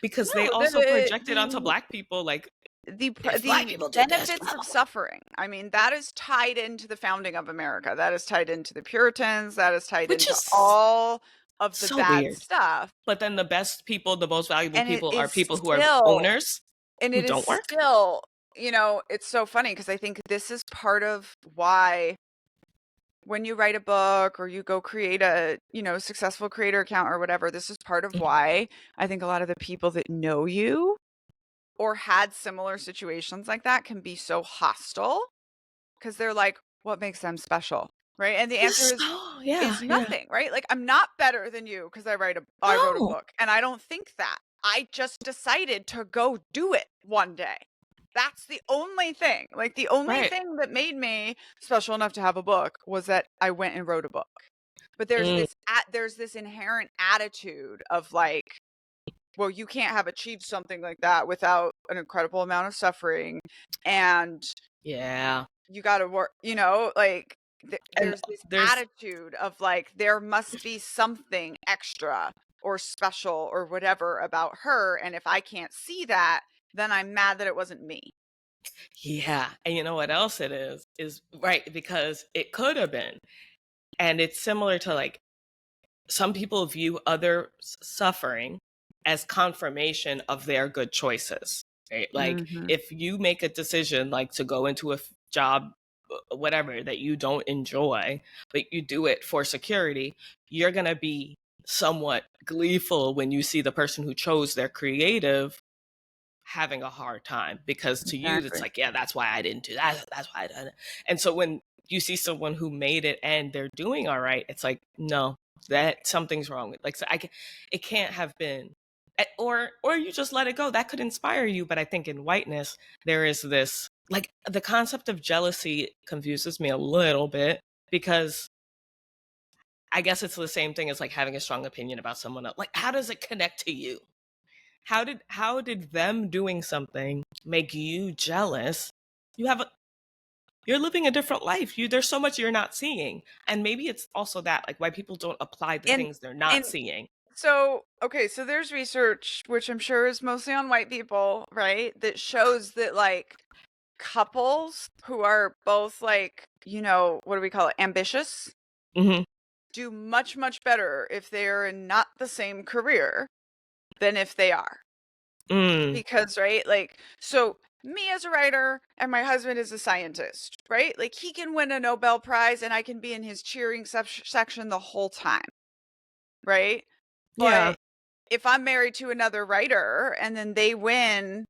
[SPEAKER 2] Because they
[SPEAKER 1] No,
[SPEAKER 2] also project it onto Black people, like, if Black
[SPEAKER 1] the
[SPEAKER 2] people did this,
[SPEAKER 1] benefits
[SPEAKER 2] blah,
[SPEAKER 1] of
[SPEAKER 2] blah, blah.
[SPEAKER 1] suffering. I mean, that is tied into the founding of America. That is tied into the Puritans. That is tied
[SPEAKER 2] Which
[SPEAKER 1] into
[SPEAKER 2] is
[SPEAKER 1] all of the
[SPEAKER 2] so
[SPEAKER 1] bad
[SPEAKER 2] weird.
[SPEAKER 1] stuff.
[SPEAKER 2] But then the best people, the most valuable
[SPEAKER 1] And
[SPEAKER 2] people, are people who are owners who
[SPEAKER 1] it is
[SPEAKER 2] don't work.
[SPEAKER 1] still, it's so funny because I think this is part of why when you write a book or you go create a, successful creator account or whatever, this is part of why I think a lot of the people that know you or had similar situations like that can be so hostile because they're like, what makes them special? Right. And the answer
[SPEAKER 2] Yeah,
[SPEAKER 1] is
[SPEAKER 2] yeah.
[SPEAKER 1] nothing, right? Like, I'm not better than you because I wrote a
[SPEAKER 2] No,
[SPEAKER 1] book, and I don't think that. I just decided to go do it one day. That's the only thing. Like, the only
[SPEAKER 2] right.
[SPEAKER 1] thing that made me special enough to have a book was that I went and wrote a book. But
[SPEAKER 2] Mm,
[SPEAKER 1] there's this inherent attitude of like, well, you can't have achieved something like that without an incredible amount of suffering, and
[SPEAKER 2] yeah.
[SPEAKER 1] you got to work, like,
[SPEAKER 2] And
[SPEAKER 1] there's this
[SPEAKER 2] there's
[SPEAKER 1] attitude of like, there must be something extra or special or whatever about her. And if I can't see that, then I'm mad that it wasn't me.
[SPEAKER 2] Yeah. And you know what else it is right, because it could have been. And it's similar to, like, some people view other suffering as confirmation of their good choices. Right? Like,
[SPEAKER 1] Mm-hmm.
[SPEAKER 2] if you make a decision, like, to go into a job, whatever, that you don't enjoy, but you do it for security, you're going to be somewhat gleeful when you see the person who chose their creative having a hard time, because to you it's
[SPEAKER 1] Exactly.
[SPEAKER 2] like, yeah, that's why I didn't do that, that's why I done it. And so when you see someone who made it and they're doing all right, it's like, no, that something's wrong with, like, so it can't have been, or you just let it go. That could inspire you. But I think in whiteness there is this, like, the concept of jealousy confuses me a little bit, because I guess it's the same thing as, like, having a strong opinion about someone else. Like, how does it connect to you? How did them doing something make you jealous? You have a You're living a different life. There's so much you're not seeing. And maybe it's also that, like, why people don't apply the
[SPEAKER 1] And
[SPEAKER 2] things they're not
[SPEAKER 1] and
[SPEAKER 2] seeing.
[SPEAKER 1] so, okay, so there's research, which I'm sure is mostly on white people, right? That shows that, like, couples who are both, like, what do we call it? Ambitious,
[SPEAKER 2] Hmm.
[SPEAKER 1] do much, much better if they're in not the same career than if they are.
[SPEAKER 2] Mm.
[SPEAKER 1] Because, right, like, so me as a writer and my husband is a scientist, right? Like, he can win a Nobel Prize and I can be in his cheering section the whole time, right?
[SPEAKER 2] Yeah.
[SPEAKER 1] But if I'm married to another writer and then they win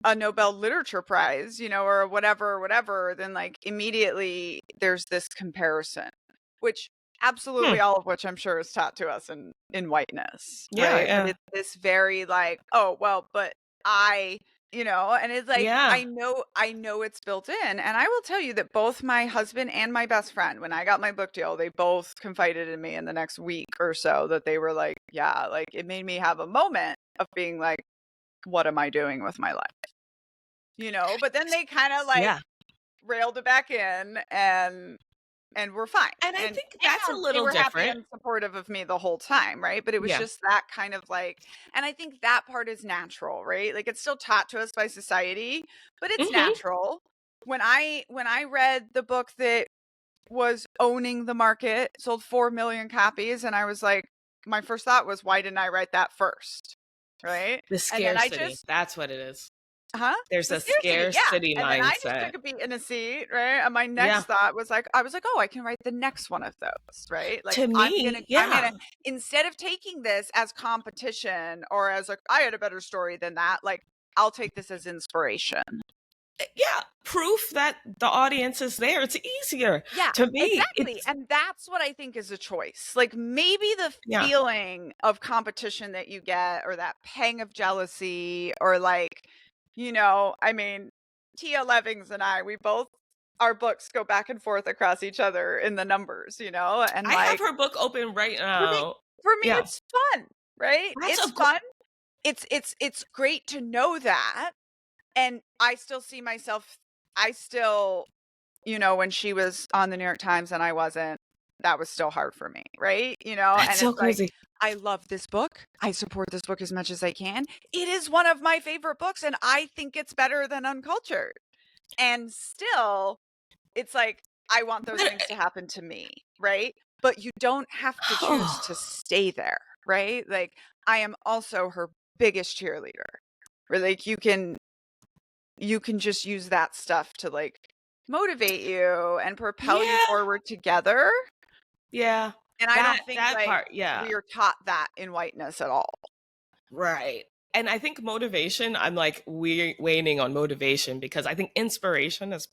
[SPEAKER 1] a Nobel Literature Prize, or whatever, then, like, immediately there's this comparison, which
[SPEAKER 2] Hmm.
[SPEAKER 1] absolutely all of which I'm sure is taught to us in whiteness,
[SPEAKER 2] Yeah.
[SPEAKER 1] right? But
[SPEAKER 2] Yeah.
[SPEAKER 1] it's this very like, oh, well, but I, and it's like,
[SPEAKER 2] Yeah.
[SPEAKER 1] I know it's built in. And I will tell you that both my husband and my best friend, when I got my book deal, they both confided in me in the next week or so that they were like, yeah, like, it made me have a moment of being like, what am I doing with my life? But then they kind of like
[SPEAKER 2] Yeah.
[SPEAKER 1] railed it back in, and we're fine.
[SPEAKER 2] And I
[SPEAKER 1] And
[SPEAKER 2] think that's a
[SPEAKER 1] they
[SPEAKER 2] little
[SPEAKER 1] were happy
[SPEAKER 2] different.
[SPEAKER 1] and supportive of me the whole time, right? But it was
[SPEAKER 2] Yeah.
[SPEAKER 1] just that kind of like, and I think that part is natural, right? Like, it's still taught to us by society, but it's
[SPEAKER 2] Hmm.
[SPEAKER 1] natural. When I read the book that was owning the market, sold 4 million copies, and I was like, my first thought was, why didn't I write that first? Right?
[SPEAKER 2] The
[SPEAKER 1] And then I
[SPEAKER 2] scarcity.
[SPEAKER 1] just
[SPEAKER 2] That's what it is.
[SPEAKER 1] Huh?
[SPEAKER 2] There's
[SPEAKER 1] The
[SPEAKER 2] a
[SPEAKER 1] scarcity, yeah.
[SPEAKER 2] scarcity
[SPEAKER 1] And then I just
[SPEAKER 2] mindset.
[SPEAKER 1] took a beat in a seat, right? And my
[SPEAKER 2] Yeah.
[SPEAKER 1] next thought was like, I was like, oh, I can write the next one of those, right? Like,
[SPEAKER 2] To
[SPEAKER 1] I'm
[SPEAKER 2] me,
[SPEAKER 1] gonna,
[SPEAKER 2] yeah.
[SPEAKER 1] instead of taking this as competition or as like, I had a better story than that, like, I'll take this as inspiration.
[SPEAKER 2] Yeah, proof that the audience is there. It's easier.
[SPEAKER 1] Yeah,
[SPEAKER 2] To me,
[SPEAKER 1] exactly.
[SPEAKER 2] it's
[SPEAKER 1] And that's what I think is a choice. Like maybe the
[SPEAKER 2] yeah.
[SPEAKER 1] feeling of competition that you get, or that pang of jealousy, or like, I mean, Tia Levings and I, our books go back and forth across each other in the numbers, and
[SPEAKER 2] I have
[SPEAKER 1] like
[SPEAKER 2] her book open right
[SPEAKER 1] for me,
[SPEAKER 2] now.
[SPEAKER 1] for me,
[SPEAKER 2] Yeah.
[SPEAKER 1] it's fun, right?
[SPEAKER 2] That's
[SPEAKER 1] It's
[SPEAKER 2] a gr-
[SPEAKER 1] fun. It's great to know that. And I still see myself, I still, when she was on the New York Times and I wasn't, that was still hard for me, right?
[SPEAKER 2] that's
[SPEAKER 1] And
[SPEAKER 2] so
[SPEAKER 1] it's like,
[SPEAKER 2] crazy.
[SPEAKER 1] I love this book. I support this book as much as I can. It is one of my favorite books, and I think it's better than Uncultured. And still, it's like, I want those
[SPEAKER 2] But
[SPEAKER 1] things to happen to me, right? But you don't have to choose to stay there, right? Like, I am also her biggest cheerleader. Where like you can just use that stuff to like motivate you and propel you
[SPEAKER 2] yeah,
[SPEAKER 1] forward together.
[SPEAKER 2] yeah.
[SPEAKER 1] And I don't think
[SPEAKER 2] That
[SPEAKER 1] like
[SPEAKER 2] part, yeah.
[SPEAKER 1] we are taught that in Whiteness at all.
[SPEAKER 2] Right. And I think motivation, I'm like waning on motivation because I think inspiration is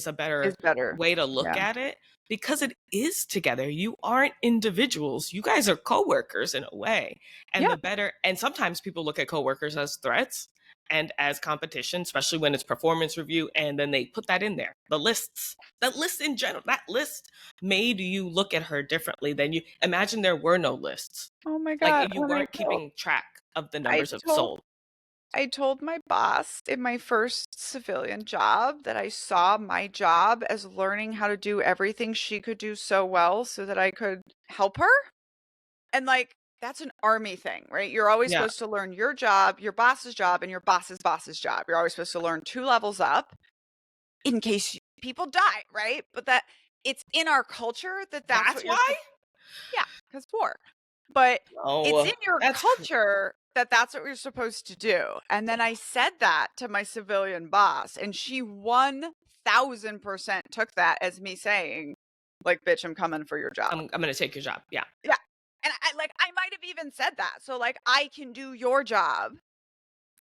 [SPEAKER 2] a better
[SPEAKER 1] Is better.
[SPEAKER 2] way to look
[SPEAKER 1] Yeah.
[SPEAKER 2] at it because it is together. You aren't individuals. You guys are coworkers in a way. And
[SPEAKER 1] Yeah.
[SPEAKER 2] the better and sometimes people look at coworkers as threats and as competition, especially when it's performance review and then they put that in there. The lists. That list in general, that list made you look at her differently than you imagine there were no lists.
[SPEAKER 1] Oh my
[SPEAKER 2] Like
[SPEAKER 1] God.
[SPEAKER 2] you weren't keeping track of the
[SPEAKER 1] I
[SPEAKER 2] numbers of
[SPEAKER 1] told
[SPEAKER 2] sold.
[SPEAKER 1] I told my boss in my first civilian job that I saw my job as learning how to do everything she could do so well so that I could help her. And like that's an army thing, right? You're always
[SPEAKER 2] Yeah.
[SPEAKER 1] supposed to learn your job, your boss's job, and your boss's job. You're always supposed to learn 2 levels up in case people die, right? But that it's in our culture that that's
[SPEAKER 2] That's
[SPEAKER 1] what you're
[SPEAKER 2] why?
[SPEAKER 1] yeah, because war. But it's
[SPEAKER 2] Oh,
[SPEAKER 1] in your
[SPEAKER 2] that's
[SPEAKER 1] culture that that's what you're supposed to do. And then I said that to my civilian boss, and she 1000% took that as me saying, like, bitch, I'm coming for your job.
[SPEAKER 2] I'm gonna take your job. Yeah.
[SPEAKER 1] Yeah. And I might have even said that. So like I can do your job.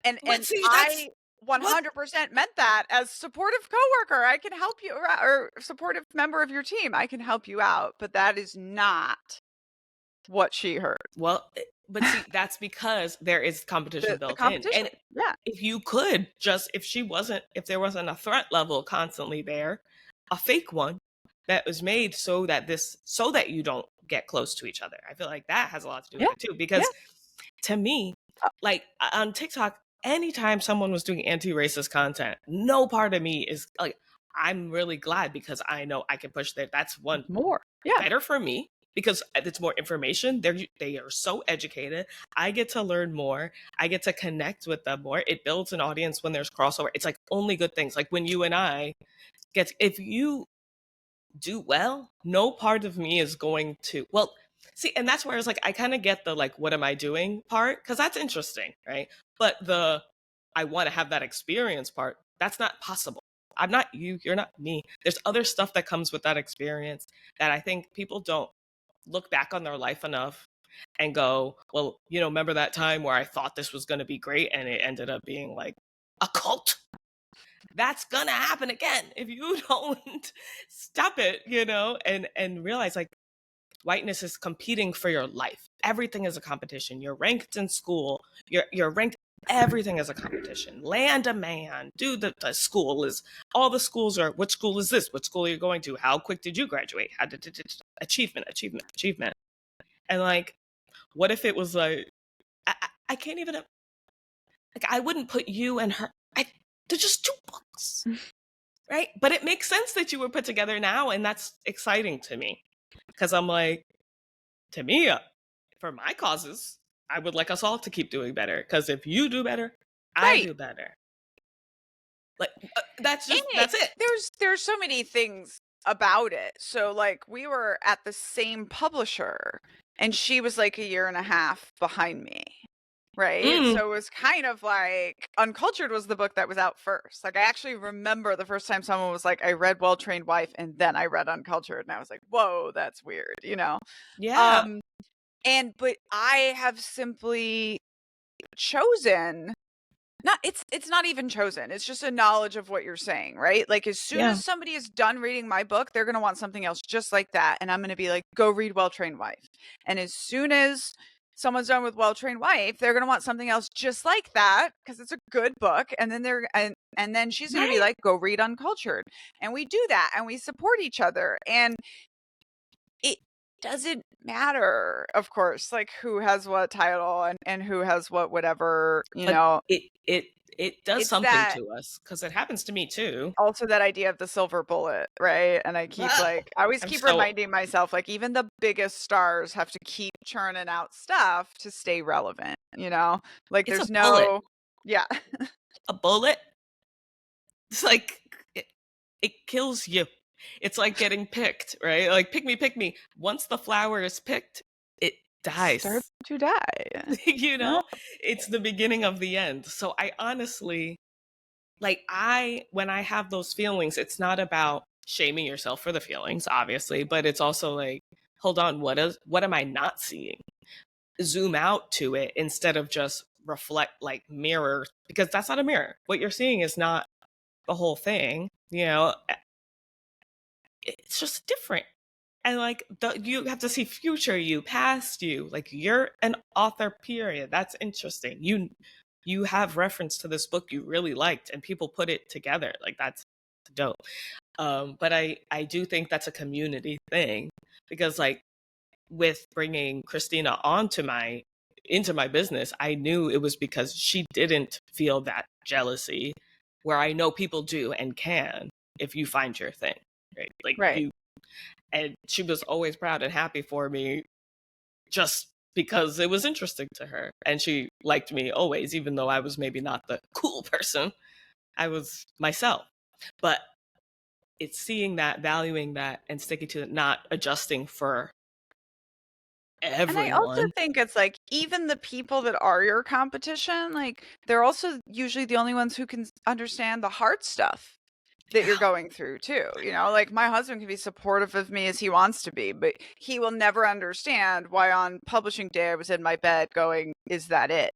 [SPEAKER 2] But
[SPEAKER 1] And
[SPEAKER 2] see, that's
[SPEAKER 1] I
[SPEAKER 2] what
[SPEAKER 1] 100% meant that as supportive coworker. I can help you, or supportive member of your team. I can help you out, but that is not what she heard.
[SPEAKER 2] well, but see, that's because there is competition
[SPEAKER 1] The
[SPEAKER 2] built in.
[SPEAKER 1] competition.
[SPEAKER 2] And
[SPEAKER 1] Yeah.
[SPEAKER 2] if you could just if there wasn't a threat level constantly there, a fake one that was made so that you don't get close to each other. I feel like that has a lot to do
[SPEAKER 1] Yeah.
[SPEAKER 2] with it too.
[SPEAKER 1] Yeah.
[SPEAKER 2] Because to me, like on TikTok, anytime someone was doing anti-racist content, no part of me is like, I'm really glad because I know I can push that. That's one
[SPEAKER 1] More. Yeah.
[SPEAKER 2] better for me because it's more information. They are so educated. I get to learn more. I get to connect with them more. It builds an audience when there's crossover. It's like only good things. Like when you and I if you do well, no part of me is going to, well, see, and that's where it's like, I kind of get the like, what am I doing part? Because that's interesting, right? But I want to have that experience part, that's not possible. I'm not you, you're not me. There's other stuff that comes with that experience that I think people don't look back on their life enough and go, well, remember that time where I thought this was going to be great and it ended up being like a cult? That's gonna happen again if you don't stop it, and realize like whiteness is competing for your life. Everything is a competition. You're ranked in school. You're ranked. Everything is a competition. Land a man. Do the school is all the schools are. Which school is this? What school are you going to? How quick did you graduate? How did achievement, achievement, achievement? And like, what if it was like I can't even like I wouldn't put you and her. They're just two books. Right. But it makes sense that you were put together now. And that's exciting to me because I'm like, to me, for my causes, I would like us all to keep doing better because if you do better, I
[SPEAKER 1] Right.
[SPEAKER 2] do better. Like, that's
[SPEAKER 1] And
[SPEAKER 2] it.
[SPEAKER 1] there's so many things about it. So like we were at the same publisher, and she was like a year and a half behind me. Right.
[SPEAKER 2] Mm,
[SPEAKER 1] So it was kind of like Uncultured was the book that was out first. Like I actually remember the first time someone was like, I read Well Trained Wife and then I read Uncultured, and I was like, whoa, that's weird,
[SPEAKER 2] yeah.
[SPEAKER 1] But I have simply chosen it's not even chosen. It's just a knowledge of what you're saying, right? Like as soon
[SPEAKER 2] Yeah.
[SPEAKER 1] as somebody is done reading my book, they're going to want something else just like that, and I'm going to be like, "Go read Well-Trained Wife." And as soon as someone's done with Well-Trained Wife, they're going to want something else just like that because it's a good book, and then and then she's going to be
[SPEAKER 2] Right.
[SPEAKER 1] like, "Go read Uncultured." And we do that and we support each other. And it doesn't matter, of course, like who has what title and who has what whatever, you
[SPEAKER 2] But
[SPEAKER 1] know.
[SPEAKER 2] it does
[SPEAKER 1] It's
[SPEAKER 2] something
[SPEAKER 1] that
[SPEAKER 2] to us because it happens to me too.
[SPEAKER 1] also that idea of the silver bullet, right? And I keep
[SPEAKER 2] Ah,
[SPEAKER 1] like I always
[SPEAKER 2] I'm
[SPEAKER 1] keep
[SPEAKER 2] so
[SPEAKER 1] reminding myself, like even the biggest stars have to keep churning out stuff to stay relevant, you know? Like
[SPEAKER 2] it's a
[SPEAKER 1] there's
[SPEAKER 2] bullet.
[SPEAKER 1] no yeah.
[SPEAKER 2] A bullet. It's like it, it kills you. It's like getting picked, right? Like pick me. Once the flower is picked, it
[SPEAKER 1] Start
[SPEAKER 2] dies.
[SPEAKER 1] to die.
[SPEAKER 2] You
[SPEAKER 1] Yeah.
[SPEAKER 2] know, it's the beginning of the end. So I honestly, like, when I have those feelings, it's not about shaming yourself for the feelings, obviously, but it's also like, hold on, what am I not seeing? Zoom out to it instead of just reflect, like mirror, because that's not a mirror. What you're seeing is not the whole thing, you know. It's just different. And like you have to see future you, past you, like you're an author, period. That's interesting. You have reference to this book you really liked and people put it together, like that's dope. But I do think that's a community thing, because like with bringing Christina onto my into my business, I knew it was because she didn't feel that jealousy, where I know people do and can if you find your thing, right? Like
[SPEAKER 1] Right.
[SPEAKER 2] you, and she was always proud and happy for me just because it was interesting to her, and she liked me always, even though I was maybe not the cool person. I was myself. But it's seeing that, valuing that, and sticking to it, not adjusting for
[SPEAKER 1] And I also
[SPEAKER 2] everyone.
[SPEAKER 1] think it's like even the people that are your competition, like they're also usually the only ones who can understand the hard stuff that you're
[SPEAKER 2] Yeah.
[SPEAKER 1] going through too. You know, like my husband can be supportive of me as he wants to be, but he will never understand why on publishing day I was in my bed going, "Is that it?"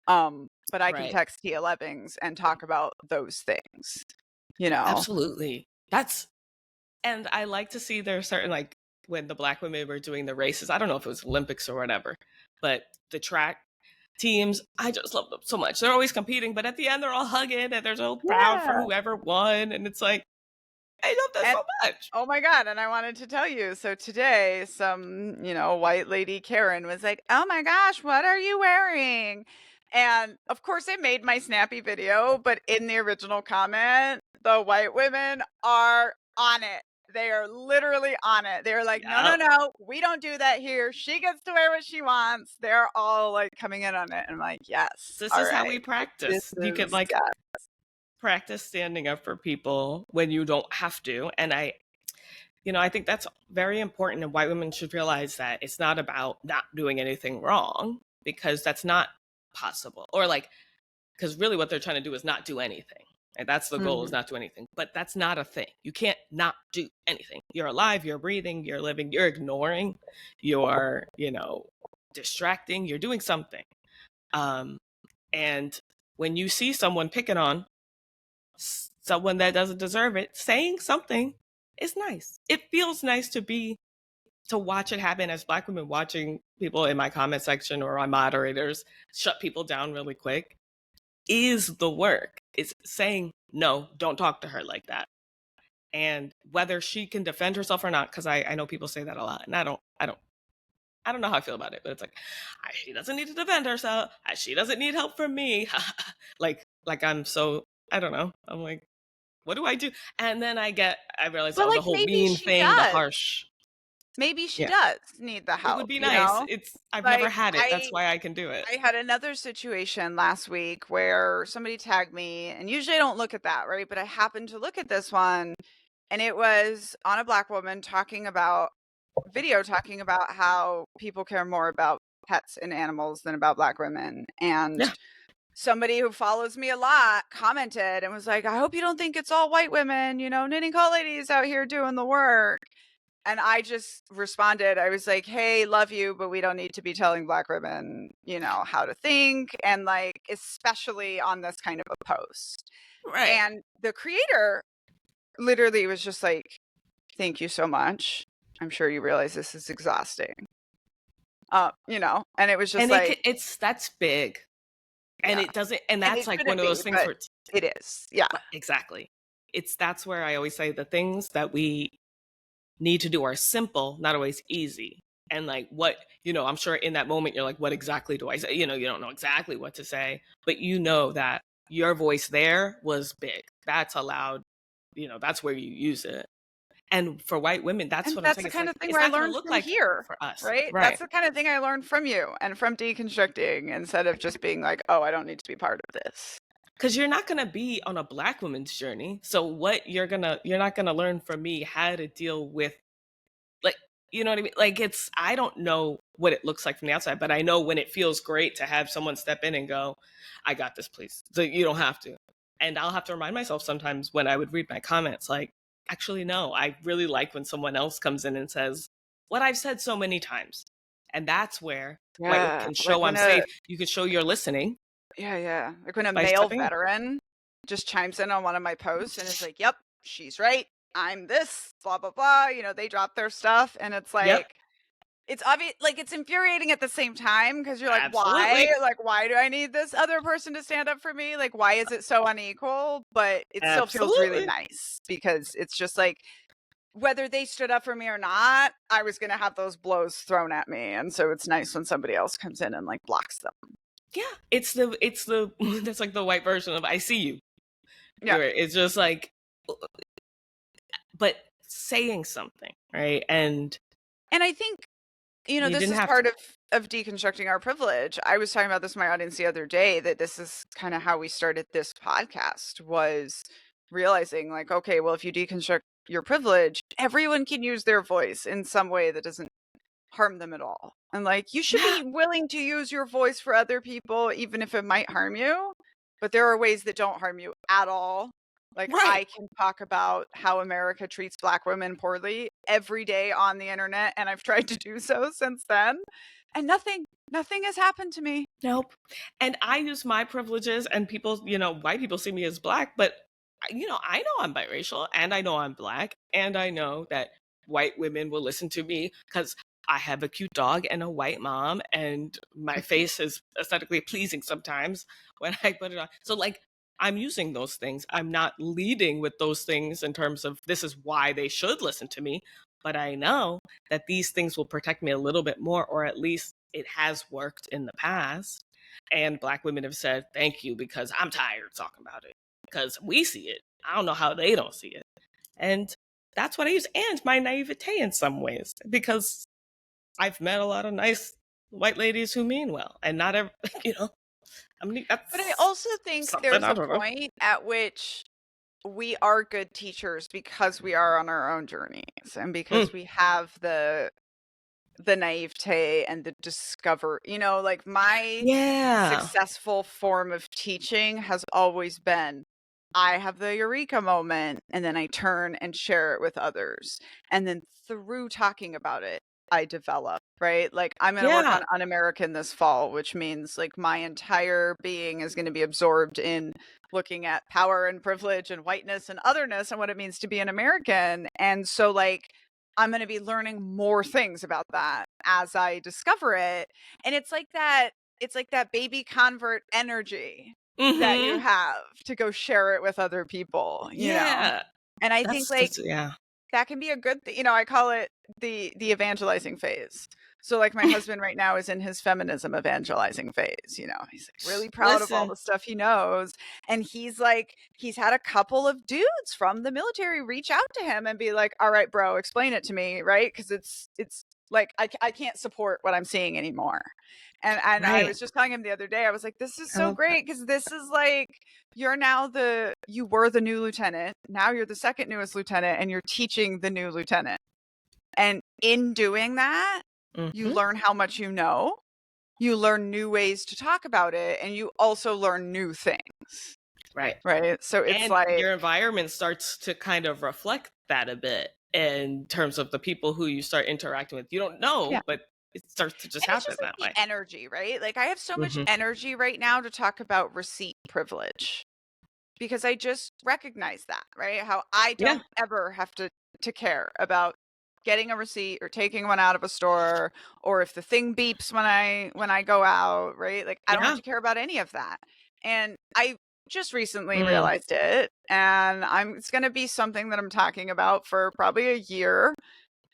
[SPEAKER 1] But I can
[SPEAKER 2] Right.
[SPEAKER 1] text Tia Levings and talk about those things, you know.
[SPEAKER 2] Absolutely. That's, and I like to see there are certain, like when the Black women were doing the races, I don't know if it was Olympics or whatever, but the track teams, I just love them so much. They're always competing, but at the end they're all hugging and they're so proud for
[SPEAKER 1] Yeah.
[SPEAKER 2] whoever won. And it's like, I love that
[SPEAKER 1] And
[SPEAKER 2] so much.
[SPEAKER 1] oh my God, and I wanted to tell you, so today some, white lady Karen was like, "Oh my gosh, what are you wearing?" And of course I made my snappy video, but in the original comment, the white women are on it. They are literally on it. They're like, "No, no,
[SPEAKER 2] Yep.
[SPEAKER 1] no, we don't do that here. She gets to wear what she wants." They're all like coming in on it. And I'm like, "Yes,
[SPEAKER 2] This
[SPEAKER 1] all
[SPEAKER 2] is how we
[SPEAKER 1] right. This
[SPEAKER 2] practice. You can
[SPEAKER 1] is
[SPEAKER 2] like
[SPEAKER 1] yeah."
[SPEAKER 2] practice standing up for people when you don't have to. And I think that's very important. And white women should realize that it's not about not doing anything wrong, because that's not possible. Or like, because really what they're trying to do is not do anything. And that's the goal, is
[SPEAKER 1] Mhm.
[SPEAKER 2] not do anything. But that's not a thing. You can't not do anything. You're alive, you're breathing, you're living, you're ignoring, you're, distracting, you're doing something. Um, and when you see someone picking on someone that doesn't deserve it, saying something is nice. It feels nice to watch it happen, as Black women, watching people in my comment section or my moderators shut people down really quick is the work. It's saying, no, don't talk to her like that. And whether she can defend herself or not, because I know people say that a lot, and I don't know how I feel about it, but it's like, she doesn't need to defend herself. She doesn't need help from me. like I'm so, I don't know. I'm like, what do I do? And then I realize,
[SPEAKER 1] But
[SPEAKER 2] oh, the
[SPEAKER 1] like
[SPEAKER 2] whole
[SPEAKER 1] maybe
[SPEAKER 2] mean
[SPEAKER 1] she
[SPEAKER 2] thing, the
[SPEAKER 1] does.
[SPEAKER 2] harsh.
[SPEAKER 1] Maybe she
[SPEAKER 2] Yeah,
[SPEAKER 1] does need the
[SPEAKER 2] it would
[SPEAKER 1] help,
[SPEAKER 2] be
[SPEAKER 1] you
[SPEAKER 2] nice.
[SPEAKER 1] know?
[SPEAKER 2] I've never
[SPEAKER 1] Like
[SPEAKER 2] had it. That's why I can do it.
[SPEAKER 1] I had another situation last week where somebody tagged me, and usually I don't look at that, right? But I happened to look at this one, and it was on a Black woman talking about how people care more about pets and animals than about Black women. And
[SPEAKER 2] Yeah.
[SPEAKER 1] somebody who follows me a lot commented and was like, "I hope you don't think it's all white women, knitting cult ladies out here doing the work." And I just responded. I was like, hey, love you, but we don't need to be telling Black women, you know, how to think. And like, especially on this kind of a post.
[SPEAKER 2] Right.
[SPEAKER 1] And the creator literally was just like, thank you so much. I'm sure you realize this is exhausting. You know, and it was just
[SPEAKER 2] And
[SPEAKER 1] like,
[SPEAKER 2] that's big. And
[SPEAKER 1] yeah.
[SPEAKER 2] it doesn't, and
[SPEAKER 1] And
[SPEAKER 2] that's
[SPEAKER 1] it
[SPEAKER 2] like one
[SPEAKER 1] shouldn't
[SPEAKER 2] of
[SPEAKER 1] be,
[SPEAKER 2] those things
[SPEAKER 1] but
[SPEAKER 2] where
[SPEAKER 1] it is. Yeah.
[SPEAKER 2] exactly. That's where I always say the things that we need to do are simple, not always easy. And like what, you know, I'm sure in that moment you're like, what exactly do I say? You know, you don't know exactly what to say, but you know that your voice there was big. That's allowed, you know, that's where you use it. And for white women, that's
[SPEAKER 1] And
[SPEAKER 2] what I'm
[SPEAKER 1] that's
[SPEAKER 2] saying.
[SPEAKER 1] the
[SPEAKER 2] It's
[SPEAKER 1] kind
[SPEAKER 2] like,
[SPEAKER 1] of thing
[SPEAKER 2] it's
[SPEAKER 1] where I
[SPEAKER 2] not going to
[SPEAKER 1] learned
[SPEAKER 2] look
[SPEAKER 1] from
[SPEAKER 2] like
[SPEAKER 1] here,
[SPEAKER 2] for us.
[SPEAKER 1] right?
[SPEAKER 2] Right.
[SPEAKER 1] That's the kind of thing I learned from you and from deconstructing instead of just being like, oh, I don't need to be part of this.
[SPEAKER 2] Because you're not going to be on a Black woman's journey. So what you're not going to learn from me how to deal with, like, you know what I mean? Like, I don't know what it looks like from the outside, but I know when it feels great to have someone step in and go, I got this, please. So you don't have to. And I'll have to remind myself sometimes when I would read my comments, like, actually, no, I really like when someone else comes in and says what I've said so many times. And that's where white women
[SPEAKER 1] Yeah.
[SPEAKER 2] can
[SPEAKER 1] Like
[SPEAKER 2] show
[SPEAKER 1] when
[SPEAKER 2] I'm safe. You can show you're listening
[SPEAKER 1] yeah. Like when a
[SPEAKER 2] by
[SPEAKER 1] male
[SPEAKER 2] stepping in.
[SPEAKER 1] veteran just chimes in on one of my posts and is like, yep, she's right. I'm this, blah, blah, blah. You know, they drop their stuff and it's
[SPEAKER 2] Yep,
[SPEAKER 1] like, it's obvious, like it's infuriating at the same time because you're like, why?
[SPEAKER 2] absolutely.
[SPEAKER 1] Like, why do I need this other person to stand up for me? Like, why is it so unequal? But it still feels really
[SPEAKER 2] Absolutely.
[SPEAKER 1] nice because it's just like, whether they stood up for me or not, I was going to have those blows thrown at me. And so it's nice when somebody else comes in and like blocks them.
[SPEAKER 2] Yeah, it's the that's like the white version of I see you.
[SPEAKER 1] Yeah.
[SPEAKER 2] It's just like, but saying something, right? And
[SPEAKER 1] And I think, you know,
[SPEAKER 2] you
[SPEAKER 1] this
[SPEAKER 2] didn't
[SPEAKER 1] is
[SPEAKER 2] have
[SPEAKER 1] part
[SPEAKER 2] to.
[SPEAKER 1] of deconstructing our privilege. I was talking about this in my audience the other day, that this is kind of how we started this podcast, was realizing like, okay, well, if you deconstruct your privilege, everyone can use their voice in some way that doesn't harm them at all. And like, you should
[SPEAKER 2] Yeah,
[SPEAKER 1] be willing to use your voice for other people, even if it might harm you. But there are ways that don't harm you at all. Like,
[SPEAKER 2] right.
[SPEAKER 1] I can talk about how America treats Black women poorly every day on the internet, and I've tried to do so since then. And nothing has happened to me.
[SPEAKER 2] Nope. And I use my privileges, and people, you know, white people see me as Black, but you know, I know I'm biracial, and I know I'm Black, and I know that white women will listen to me because I have a cute dog and a white mom, and my face is aesthetically pleasing sometimes when I put it on. So, like, I'm using those things. I'm not leading with those things in terms of this is why they should listen to me, but I know that these things will protect me a little bit more, or at least it has worked in the past. And Black women have said, thank you, because I'm tired of talking about it. Because we see it. I don't know how they don't see it. And that's what I use. And my naivete in some ways, because I've met a lot of nice white ladies who mean well. And not every, you know, I mean,
[SPEAKER 1] But I
[SPEAKER 2] that's
[SPEAKER 1] also think
[SPEAKER 2] something,
[SPEAKER 1] there's
[SPEAKER 2] I
[SPEAKER 1] a
[SPEAKER 2] don't know.
[SPEAKER 1] point at which we are good teachers because we are on our own journeys and because we have the naivete and the discover, you know, like my
[SPEAKER 2] Yeah.
[SPEAKER 1] successful form of teaching has always been, I have the eureka moment and then I turn and share it with others. And then through talking about it, I develop, right? Like I'm going to work
[SPEAKER 2] Yeah.
[SPEAKER 1] on Un-American this fall, which means like my entire being is going to be absorbed in looking at power and privilege and whiteness and otherness and what it means to be an American. And so like I'm going to be learning more things about that as I discover it. And it's like that baby convert energy that you
[SPEAKER 2] Mm-hmm.
[SPEAKER 1] have to go share it with other people, you know?
[SPEAKER 2] Yeah.
[SPEAKER 1] And I think like
[SPEAKER 2] Yeah.
[SPEAKER 1] that can be a good thing. You know, I call it the evangelizing phase. So like my husband right now is in his feminism evangelizing phase, you know. He's like really proud of all
[SPEAKER 2] Listen.
[SPEAKER 1] the stuff he knows. And he's like, he's had a couple of dudes from the military reach out to him and be like, all right, bro, explain it to me, right? Because it's like I can't support what I'm seeing anymore. And I
[SPEAKER 2] Right.
[SPEAKER 1] was just telling him the other day, I was like, this is
[SPEAKER 2] I
[SPEAKER 1] so
[SPEAKER 2] love that.
[SPEAKER 1] great because this is like you were the new lieutenant. Now you're the second newest lieutenant and you're teaching the new lieutenant. And in doing that, you
[SPEAKER 2] Mm-hmm.
[SPEAKER 1] learn how much you know, you learn new ways to talk about it, and you also learn new things.
[SPEAKER 2] Right.
[SPEAKER 1] Right. So it's
[SPEAKER 2] And
[SPEAKER 1] like,
[SPEAKER 2] your environment starts to kind of reflect that a bit. in terms of the people who you start interacting with. You don't know,
[SPEAKER 1] Yeah.
[SPEAKER 2] but it starts to just
[SPEAKER 1] And it's
[SPEAKER 2] happen
[SPEAKER 1] just like
[SPEAKER 2] that
[SPEAKER 1] the
[SPEAKER 2] way.
[SPEAKER 1] energy, right? Like I have so much
[SPEAKER 2] Hmm.
[SPEAKER 1] energy right now to talk about receipt privilege because I just recognize that, right? How I
[SPEAKER 2] Yeah.
[SPEAKER 1] don't ever have to care about getting a receipt or taking one out of a store or if the thing beeps when I go out, right? Like I don't have
[SPEAKER 2] Yeah.
[SPEAKER 1] to care about any of that. And I just recently
[SPEAKER 2] Mm.
[SPEAKER 1] realized it and it's going to be something that I'm talking about for probably a year.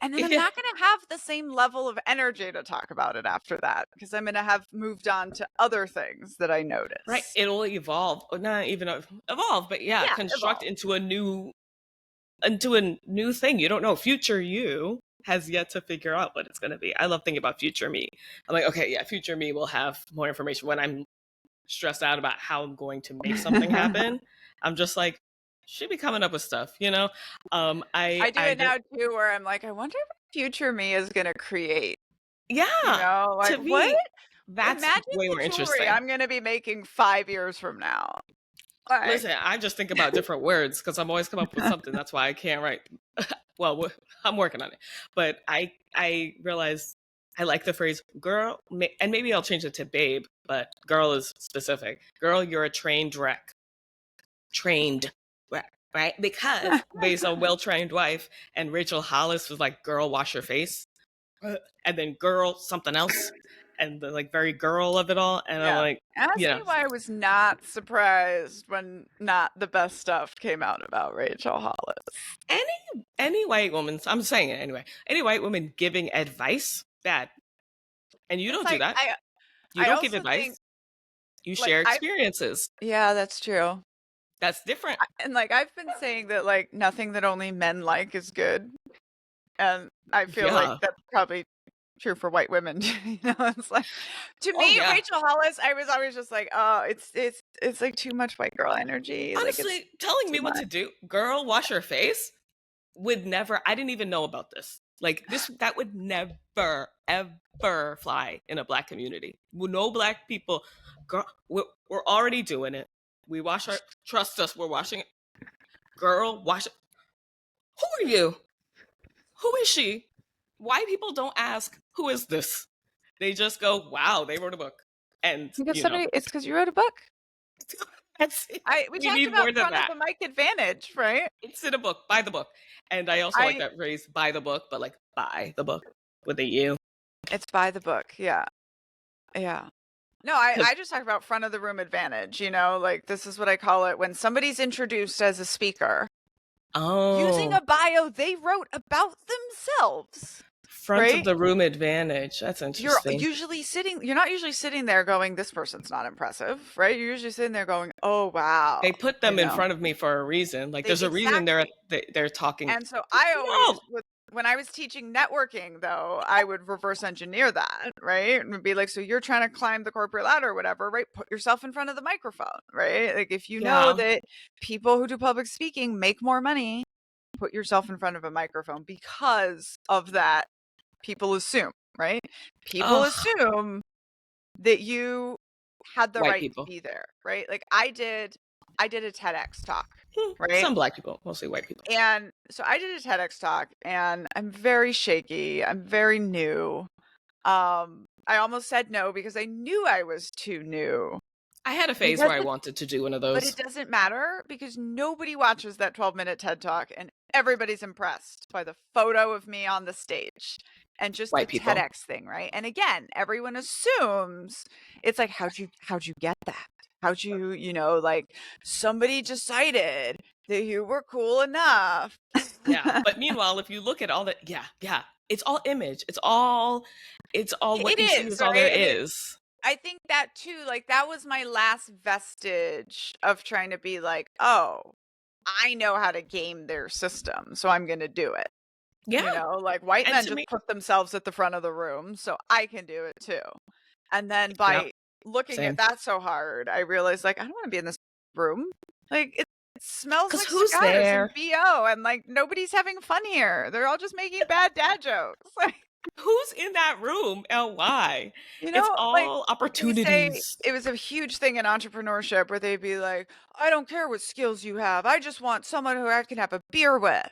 [SPEAKER 1] And then I'm
[SPEAKER 2] Yeah.
[SPEAKER 1] not going to have the same level of energy to talk about it after that because I'm going to have moved on to other things that I
[SPEAKER 2] Right.
[SPEAKER 1] notice.
[SPEAKER 2] It'll evolve, or not even evolve, but yeah,
[SPEAKER 1] Yeah,
[SPEAKER 2] construct
[SPEAKER 1] evolve.
[SPEAKER 2] into a new thing. You don't know. Future you has yet to figure out what it's going to be. I love thinking about future me. I'm like, okay, yeah, future me will have more information when I'm stressed out about how I'm going to make something happen. I'm just like, should be coming up with stuff, you know?
[SPEAKER 1] I do
[SPEAKER 2] I
[SPEAKER 1] it
[SPEAKER 2] just,
[SPEAKER 1] now too, where I'm like, I wonder what future me is going to create. You
[SPEAKER 2] yeah,
[SPEAKER 1] know, like
[SPEAKER 2] to
[SPEAKER 1] what?
[SPEAKER 2] me, that's
[SPEAKER 1] Imagine
[SPEAKER 2] way
[SPEAKER 1] the
[SPEAKER 2] more
[SPEAKER 1] jewelry
[SPEAKER 2] interesting.
[SPEAKER 1] I'm going to be making 5 years from now. Like,
[SPEAKER 2] Listen, I just think about different words because I'm always come up with something. That's why I can't write. Well, I'm working on it, but I realize I like the phrase "girl," and maybe I'll change it to "babe," but "girl" is specific. Girl, you're a trained wreck. Trained wreck, right? Because based on "Well Trained Wife," and Rachel Hollis was like, "Girl, wash your face," and then "girl" something else, and the like very girl of it all, and I'm
[SPEAKER 1] yeah.
[SPEAKER 2] like, you
[SPEAKER 1] Ask me
[SPEAKER 2] know,
[SPEAKER 1] why I was not surprised when not the best stuff came out about Rachel Hollis.
[SPEAKER 2] any white woman, I'm saying it anyway, any white woman giving advice, bad. And you
[SPEAKER 1] It's
[SPEAKER 2] don't do
[SPEAKER 1] like
[SPEAKER 2] that. You
[SPEAKER 1] I
[SPEAKER 2] don't give
[SPEAKER 1] also think
[SPEAKER 2] advice. You
[SPEAKER 1] like
[SPEAKER 2] share experiences.
[SPEAKER 1] yeah, that's true.
[SPEAKER 2] That's different.
[SPEAKER 1] And like I've been saying that like nothing that only men like is good. And I feel like
[SPEAKER 2] Yeah.
[SPEAKER 1] that's probably true for white women. You know, it's like to
[SPEAKER 2] Oh
[SPEAKER 1] me,
[SPEAKER 2] yeah.
[SPEAKER 1] Rachel Hollis, I was always just like, oh, it's like too much white girl energy. Like it's
[SPEAKER 2] Honestly, telling
[SPEAKER 1] too
[SPEAKER 2] me what
[SPEAKER 1] much.
[SPEAKER 2] to do, girl, wash your face, would never, I didn't even know about this. Like this, that would never, ever fly in a black community. No black people, girl, we're already doing it. We wash our, trust us, we're washing it. Girl, wash it. Who are you? Who is she? Why people don't ask, who is this? They just go, wow, they wrote a book. And,
[SPEAKER 1] Because it's because you wrote a book.
[SPEAKER 2] that's it.
[SPEAKER 1] We
[SPEAKER 2] We
[SPEAKER 1] talked
[SPEAKER 2] need more
[SPEAKER 1] about
[SPEAKER 2] than
[SPEAKER 1] front of
[SPEAKER 2] that.
[SPEAKER 1] the mic advantage, right?
[SPEAKER 2] It's in a book, buy the book. And I also like
[SPEAKER 1] I
[SPEAKER 2] that phrase, buy the book, but like buy the book with a U.
[SPEAKER 1] It's by the book. Yeah. Yeah. No,
[SPEAKER 2] Because,
[SPEAKER 1] I just talk about front of the room advantage, you know, like this is what I call it when somebody's introduced as a speaker using
[SPEAKER 2] oh,
[SPEAKER 1] a bio they wrote about themselves,
[SPEAKER 2] front of
[SPEAKER 1] right?
[SPEAKER 2] the room advantage. That's
[SPEAKER 1] You're
[SPEAKER 2] interesting.
[SPEAKER 1] not usually sitting there going, this person's not impressive, right? You're usually sitting there going, oh, wow,
[SPEAKER 2] They put
[SPEAKER 1] you
[SPEAKER 2] them in
[SPEAKER 1] know,
[SPEAKER 2] front of me for a reason. Like
[SPEAKER 1] they
[SPEAKER 2] there's a reason
[SPEAKER 1] exactly.
[SPEAKER 2] they're talking.
[SPEAKER 1] And so I always
[SPEAKER 2] No.
[SPEAKER 1] would, when I was teaching networking, though, I would reverse engineer that, right? And be like, so you're trying to climb the corporate ladder or whatever, right? Put yourself in front of the microphone, right? Like if you know
[SPEAKER 2] Yeah.
[SPEAKER 1] that people who do public speaking make more money, put yourself in front of a microphone because of that. People assume, right? People
[SPEAKER 2] Oh,
[SPEAKER 1] assume that you had the
[SPEAKER 2] white
[SPEAKER 1] right to
[SPEAKER 2] people.
[SPEAKER 1] be there, right? Like I did a TEDx talk, right?
[SPEAKER 2] Some black people, mostly white people.
[SPEAKER 1] And so I did a TEDx talk and I'm very shaky. I'm very new. I almost said no because I knew I was too new.
[SPEAKER 2] I had a
[SPEAKER 1] But it
[SPEAKER 2] phase where I
[SPEAKER 1] doesn't
[SPEAKER 2] wanted to do one of
[SPEAKER 1] but it
[SPEAKER 2] those.
[SPEAKER 1] doesn't matter because nobody watches that 12-minute TED talk and everybody's impressed by the photo of me on the stage and just the
[SPEAKER 2] White people.
[SPEAKER 1] TEDx thing, right? And again, everyone assumes it's like how'd you get that? How'd you, like somebody decided that you were cool enough.
[SPEAKER 2] Yeah. But meanwhile, if you look at all that, yeah, yeah, it's all image. It's all what
[SPEAKER 1] It
[SPEAKER 2] you see
[SPEAKER 1] is,
[SPEAKER 2] is all there
[SPEAKER 1] right? And
[SPEAKER 2] is.
[SPEAKER 1] I think that too, like that was my last vestige of trying to be like, oh, I know how to game their system, so I'm going to do it.
[SPEAKER 2] Yeah.
[SPEAKER 1] Like white
[SPEAKER 2] And
[SPEAKER 1] men
[SPEAKER 2] to
[SPEAKER 1] just
[SPEAKER 2] me,
[SPEAKER 1] put themselves at the front of the room, so I can do it too. And then
[SPEAKER 2] yeah,
[SPEAKER 1] by looking at
[SPEAKER 2] same.
[SPEAKER 1] that so hard, I realized like I don't want to be in this room. Like it smells
[SPEAKER 2] Because
[SPEAKER 1] like
[SPEAKER 2] who's
[SPEAKER 1] cigars and
[SPEAKER 2] there?
[SPEAKER 1] BO and like nobody's having fun here. They're all just making bad dad jokes. Like,
[SPEAKER 2] Who's in that room and why? It's
[SPEAKER 1] like
[SPEAKER 2] all
[SPEAKER 1] they say
[SPEAKER 2] opportunities.
[SPEAKER 1] it was a huge thing in entrepreneurship where they'd be like, I don't care what skills you have. I just want someone who I can have a beer with.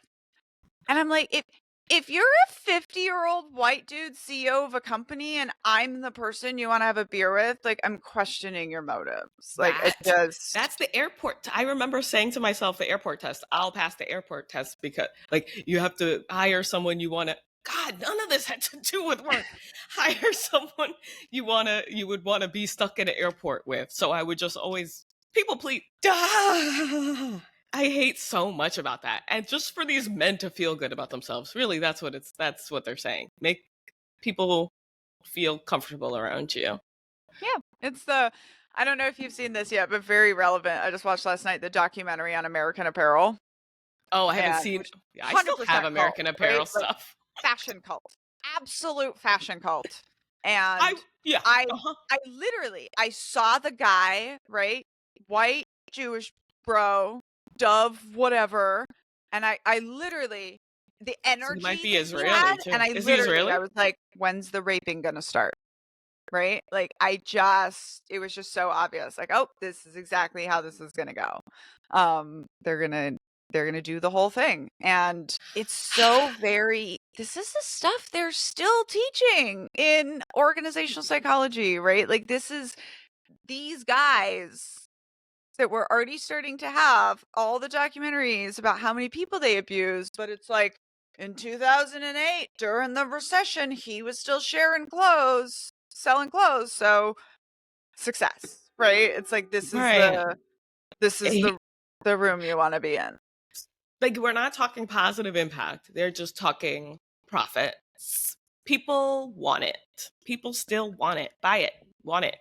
[SPEAKER 1] And I'm like, if you're a 50-year-old white dude CEO of a company and I'm the person you want to have a beer with, like, I'm questioning your motives. Like, it just...
[SPEAKER 2] That's the airport. I remember saying to myself, the airport test, I'll pass the airport test because, like, you have to hire someone you want to. God, none of this had to do with work. Hire someone you would want to be stuck in an airport with. So I would just always, people please. I hate so much about that. And just for these men to feel good about themselves. Really, that's what they're saying. Make people feel comfortable around you.
[SPEAKER 1] Yeah, it's the... I don't know if you've seen this yet, but very relevant. I just watched last night the documentary on American Apparel.
[SPEAKER 2] Oh, I haven't
[SPEAKER 1] And
[SPEAKER 2] seen.
[SPEAKER 1] which
[SPEAKER 2] Yeah, I still have
[SPEAKER 1] 100% cult,
[SPEAKER 2] American
[SPEAKER 1] right?
[SPEAKER 2] Apparel
[SPEAKER 1] Like,
[SPEAKER 2] stuff.
[SPEAKER 1] fashion cult. Absolute fashion cult. And
[SPEAKER 2] Yeah.
[SPEAKER 1] I
[SPEAKER 2] Uh-huh.
[SPEAKER 1] I literally, I saw the guy, right? White Jewish bro, Dove, whatever. And I literally, the
[SPEAKER 2] So he might
[SPEAKER 1] energy
[SPEAKER 2] be
[SPEAKER 1] that he had,
[SPEAKER 2] Israeli too.
[SPEAKER 1] and I
[SPEAKER 2] Is he
[SPEAKER 1] literally, I
[SPEAKER 2] Israeli?
[SPEAKER 1] was like, when's the raping gonna start? Right? Like, it was just so obvious. Like, oh, this is exactly how this is gonna go. They're gonna do the whole thing. And it's so very... this is the stuff they're still teaching in organizational psychology, right? Like, this is these guys that we're already starting to have all the documentaries about how many people they abused, but it's like, in 2008, during the recession, he was still selling clothes, so success, right? It's like, this is
[SPEAKER 2] Right.
[SPEAKER 1] the room you want to be in.
[SPEAKER 2] Like, we're not talking positive impact. They're just talking profits. People want it. People still want it. Buy it. Want it.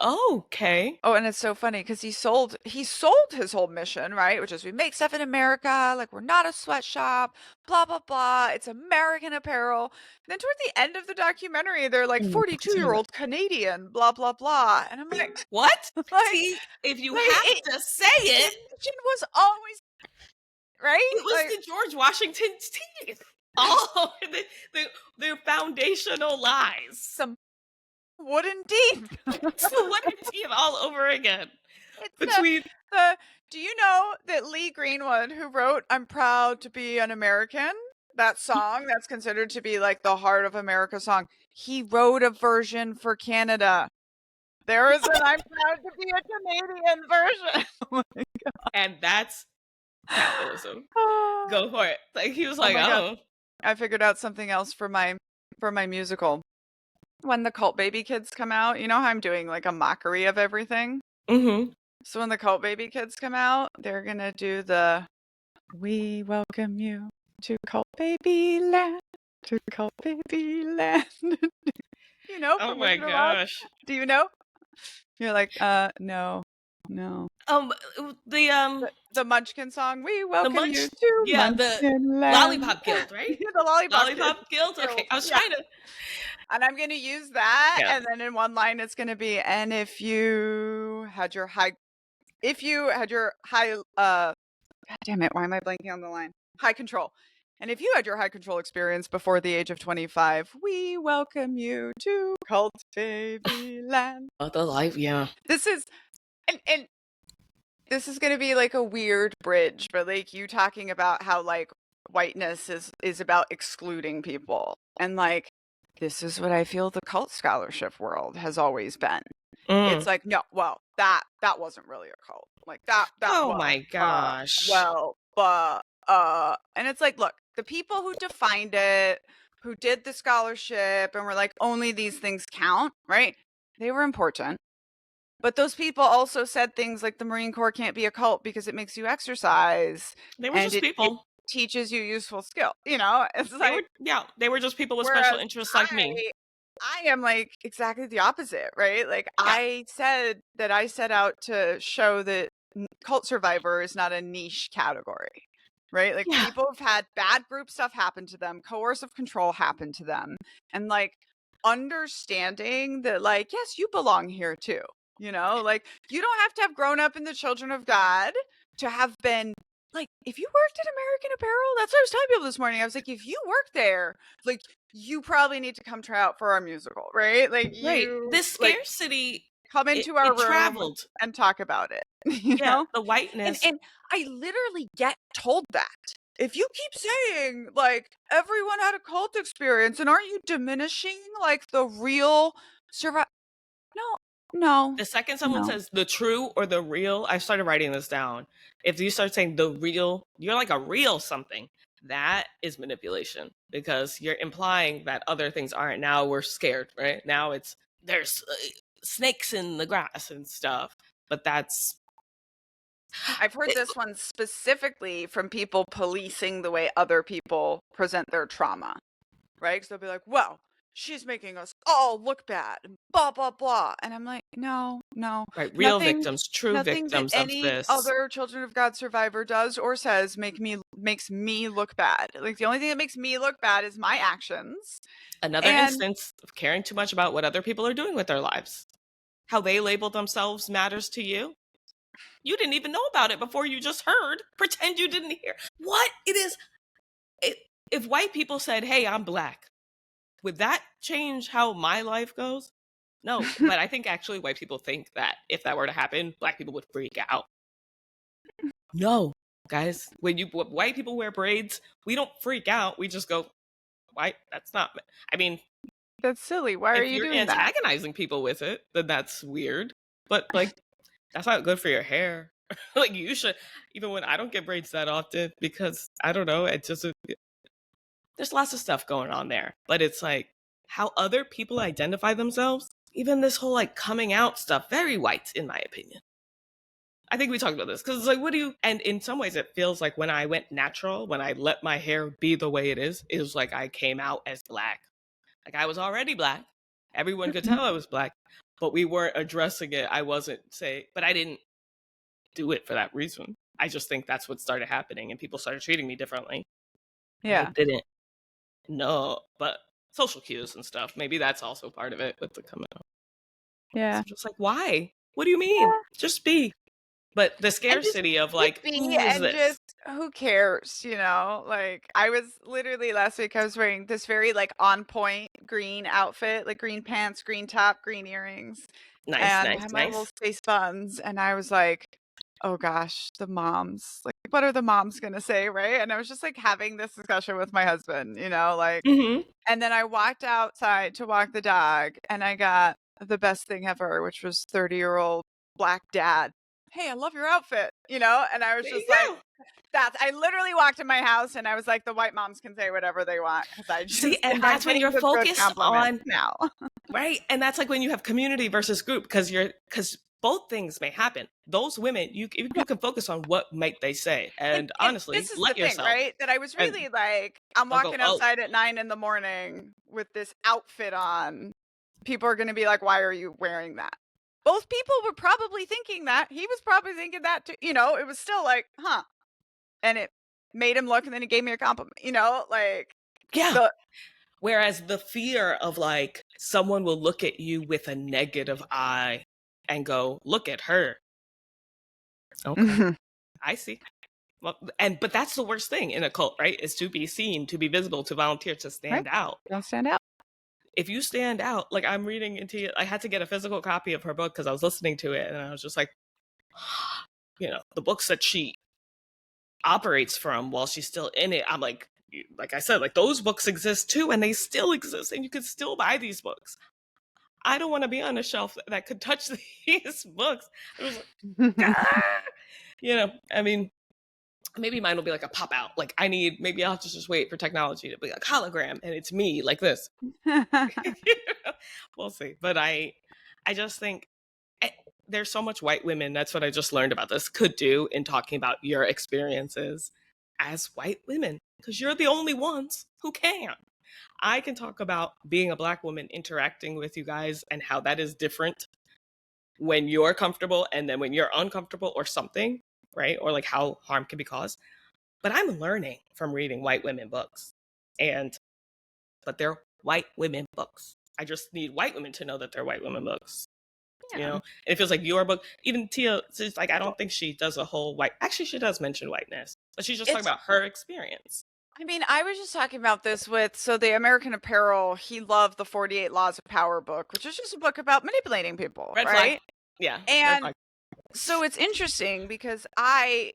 [SPEAKER 2] Okay.
[SPEAKER 1] Oh, and it's so funny because he sold his whole mission, right? Which is, we make stuff in America, like, we're not a sweatshop, blah blah blah. It's American apparel. And then toward the end of the documentary, they're like, 42-year-old Canadian, blah blah blah. And I'm like,
[SPEAKER 2] What?
[SPEAKER 1] like,
[SPEAKER 2] See, if you
[SPEAKER 1] like
[SPEAKER 2] have to say
[SPEAKER 1] his
[SPEAKER 2] it,
[SPEAKER 1] mission was always right.
[SPEAKER 2] it was
[SPEAKER 1] Like,
[SPEAKER 2] the George Washington's teeth. All the foundational lies.
[SPEAKER 1] some wooden teeth.
[SPEAKER 2] It's the wooden teeth all over again.
[SPEAKER 1] It's
[SPEAKER 2] Between
[SPEAKER 1] do you know that Lee Greenwood, who wrote "I'm Proud to Be an American," that song that's considered to be like the heart of America song, he wrote a version for Canada. There is an "I'm Proud to Be a Canadian" version. Oh my
[SPEAKER 2] and that's capitalism.
[SPEAKER 1] God.
[SPEAKER 2] Go for it. Like, he was
[SPEAKER 1] Oh
[SPEAKER 2] like,
[SPEAKER 1] my God.
[SPEAKER 2] oh.
[SPEAKER 1] I figured out something else for my musical. When the Cult Baby Kids come out, you know how I'm doing like a mockery of everything?
[SPEAKER 2] Mm-hmm.
[SPEAKER 1] So when the Cult Baby Kids come out, they're gonna do the "We welcome you to Cult Baby Land, to Cult Baby Land." You know,
[SPEAKER 2] Oh
[SPEAKER 1] from
[SPEAKER 2] my
[SPEAKER 1] Wizard of Oz?
[SPEAKER 2] gosh.
[SPEAKER 1] Do you know? You're like, no. The Munchkin song, "We welcome you to
[SPEAKER 2] the
[SPEAKER 1] Munchkin Land."
[SPEAKER 2] Lollipop Guild, right?
[SPEAKER 1] The Lollipop Kids.
[SPEAKER 2] Lollipop Guild? Okay, I was
[SPEAKER 1] Yeah.
[SPEAKER 2] trying to.
[SPEAKER 1] And I'm gonna use that,
[SPEAKER 2] Yeah.
[SPEAKER 1] and then in one line it's gonna be, "And if you had your high, God damn it, why am I blanking on the line? High control. And if you had your high control experience before the age of 25, we welcome you to Cult Baby Land."
[SPEAKER 2] Oh, the life, yeah.
[SPEAKER 1] This is, and this is gonna be like a weird bridge, but like, you talking about how like whiteness is about excluding people, and like, this is what I feel the cult scholarship world has always been. It's like, no, well, that wasn't really a cult. Like, that
[SPEAKER 2] Oh
[SPEAKER 1] well,
[SPEAKER 2] my gosh.
[SPEAKER 1] and it's like, look, the people who defined it, who did the scholarship and were like, only these things count, right? They were important. But those people also said things like the Marine Corps can't be a cult because it makes you exercise
[SPEAKER 2] They were
[SPEAKER 1] and
[SPEAKER 2] just
[SPEAKER 1] it
[SPEAKER 2] people.
[SPEAKER 1] teaches you useful skill. You know, it's like,
[SPEAKER 2] They were just people with
[SPEAKER 1] whereas
[SPEAKER 2] special interests like me.
[SPEAKER 1] I am like exactly the opposite, right? Like,
[SPEAKER 2] Yeah.
[SPEAKER 1] I said that I set out to show that cult survivor is not a niche category, right? Like,
[SPEAKER 2] Yeah.
[SPEAKER 1] people have had bad group stuff happen to them, coercive control happen to them, and like, understanding that, like, yes, you belong here too. You know, like, you don't have to have grown up in the Children of God to have been like, if you worked at American Apparel, that's what I was telling people this morning. I was like, if you work there, like, you probably need to come try out for our musical, right? Like,
[SPEAKER 2] Right.
[SPEAKER 1] you
[SPEAKER 2] This
[SPEAKER 1] like
[SPEAKER 2] scarcity,
[SPEAKER 1] come into our room
[SPEAKER 2] traveled.
[SPEAKER 1] and talk about it. You
[SPEAKER 2] Yeah,
[SPEAKER 1] know?
[SPEAKER 2] the whiteness.
[SPEAKER 1] And I literally get told that. if you keep saying, like, everyone had a cult experience, and aren't you diminishing, like, the real No.
[SPEAKER 2] The second someone
[SPEAKER 1] No.
[SPEAKER 2] says the true or the real, I started writing this down. If you start saying the real, you're like a real something. That is manipulation because you're implying that other things aren't. Now we're scared, right? Now there's snakes in the grass and stuff. But that's
[SPEAKER 1] I've heard this one specifically from people policing the way other people present their trauma, right? Because they'll be like, well, she's making us all look bad, and blah, blah, blah. And I'm like, no.
[SPEAKER 2] right. Real
[SPEAKER 1] Nothing,
[SPEAKER 2] victims, true
[SPEAKER 1] nothing that
[SPEAKER 2] victims of
[SPEAKER 1] any
[SPEAKER 2] this.
[SPEAKER 1] other Children of God survivor does or says makes me look bad. Like, the only thing that makes me look bad is my actions.
[SPEAKER 2] Another
[SPEAKER 1] And
[SPEAKER 2] instance of caring too much about what other people are doing with their lives. How they label themselves matters to you. You didn't even know about it before you just heard. Pretend you didn't hear. What? If white people said, hey, I'm black, would that change how my life goes? No, but I think actually white people think that if that were to happen, black people would freak out. No, guys, when white people wear braids, we don't freak out. We just go, white, that's not, I mean,
[SPEAKER 1] that's silly. Why are
[SPEAKER 2] if
[SPEAKER 1] you
[SPEAKER 2] you're
[SPEAKER 1] doing that?
[SPEAKER 2] antagonizing people with it, then that's weird. But like, that's not good for your hair. Like you should, even when I don't get braids that often because I don't know, it just there's lots of stuff going on there. But it's like how other people identify themselves, even this whole like coming out stuff, very white in my opinion. I think we talked about this because it's like, what do you? And in some ways, it feels like when I went natural, when I let my hair be the way it was like I came out as black. Like I was already black. Everyone could tell I was black, but we weren't addressing it. I wasn't but I didn't do it for that reason. I just think that's what started happening and people started treating me differently.
[SPEAKER 1] Yeah.
[SPEAKER 2] I didn't know, but social cues and stuff. Maybe that's also part of it with the coming out.
[SPEAKER 1] Yeah.
[SPEAKER 2] So just like, why? What do you mean?
[SPEAKER 1] Yeah.
[SPEAKER 2] Just be. But the
[SPEAKER 1] And just
[SPEAKER 2] scarcity of like,
[SPEAKER 1] be
[SPEAKER 2] who is
[SPEAKER 1] and
[SPEAKER 2] this?
[SPEAKER 1] just who cares, you know? Like, I was literally last week, I was wearing this very like on point green outfit, like green pants, green top, green earrings,
[SPEAKER 2] Nice,
[SPEAKER 1] and I
[SPEAKER 2] nice,
[SPEAKER 1] had my little
[SPEAKER 2] nice.
[SPEAKER 1] space buns, and I was like, oh gosh, the moms, like, what are the moms gonna say, right? And I was just like having this discussion with my husband, you know, like,
[SPEAKER 2] Mm-hmm.
[SPEAKER 1] and then I walked outside to walk the dog, and I got the best thing ever, which was 30-year-old black dad. Hey, I love your outfit, you know? And I was
[SPEAKER 2] There you
[SPEAKER 1] just like,
[SPEAKER 2] go.
[SPEAKER 1] I literally walked in my house and I was like, the white moms can say whatever they want because
[SPEAKER 2] See, and
[SPEAKER 1] I'm
[SPEAKER 2] that's when
[SPEAKER 1] getting
[SPEAKER 2] you're
[SPEAKER 1] the good
[SPEAKER 2] focused
[SPEAKER 1] compliments
[SPEAKER 2] on
[SPEAKER 1] now.
[SPEAKER 2] right. And that's like when you have community versus group because both things may happen. Those women, you can focus on what might they say, and
[SPEAKER 1] And
[SPEAKER 2] honestly,
[SPEAKER 1] this is the
[SPEAKER 2] let
[SPEAKER 1] thing,
[SPEAKER 2] yourself
[SPEAKER 1] right? That I was
[SPEAKER 2] and
[SPEAKER 1] really like, I'm
[SPEAKER 2] don't go,
[SPEAKER 1] walking
[SPEAKER 2] oh
[SPEAKER 1] outside at 9 in the morning with this outfit on. People are going to be like, why are you wearing that? Both people were probably thinking that. He was probably thinking that too. You know, it was still like, huh. And it made him look and then he gave me a compliment, you know, like
[SPEAKER 2] yeah.
[SPEAKER 1] the.
[SPEAKER 2] Whereas the fear of like someone will look at you with a negative eye and go, look at her. Okay, I see. Well, but that's the worst thing in a cult, right? Is to be seen, to be visible, to volunteer, to
[SPEAKER 1] Right.
[SPEAKER 2] stand out.
[SPEAKER 1] Don't stand out.
[SPEAKER 2] If you stand out, like I'm reading into, I had to get a physical copy of her book because I was listening to it, and I was just like, you know, the books that she operates from while she's still in it. I'm like I said, like those books exist too, and they still exist, and you could still buy these books. I don't want to be on a shelf that could touch these books. It was like, ah! You know, I mean, maybe mine will be like a pop out. Like maybe I'll have to just wait for technology to be like hologram and it's me like this. We'll see. But I just think there's so much white women. That's what I just learned about this could do in talking about your experiences as white women because you're the only ones who can. I can talk about being a black woman interacting with you guys and how that is different when you're comfortable and then when you're uncomfortable or something, right? Or like how harm can be caused. But I'm learning from reading white women books. But they're white women books. I just need white women to know that they're white women books.
[SPEAKER 1] Yeah.
[SPEAKER 2] You know, and it feels like your book, even Tia, it's like, I don't think she does a whole actually, she does mention whiteness, but she's just talking about her experience.
[SPEAKER 1] I mean, I was just talking about this with, so the American Apparel, he loved the 48 Laws of Power book, which is just a book about manipulating people,
[SPEAKER 2] Red flag.
[SPEAKER 1] right?
[SPEAKER 2] Yeah. Red
[SPEAKER 1] And
[SPEAKER 2] flag.
[SPEAKER 1] so it's interesting because I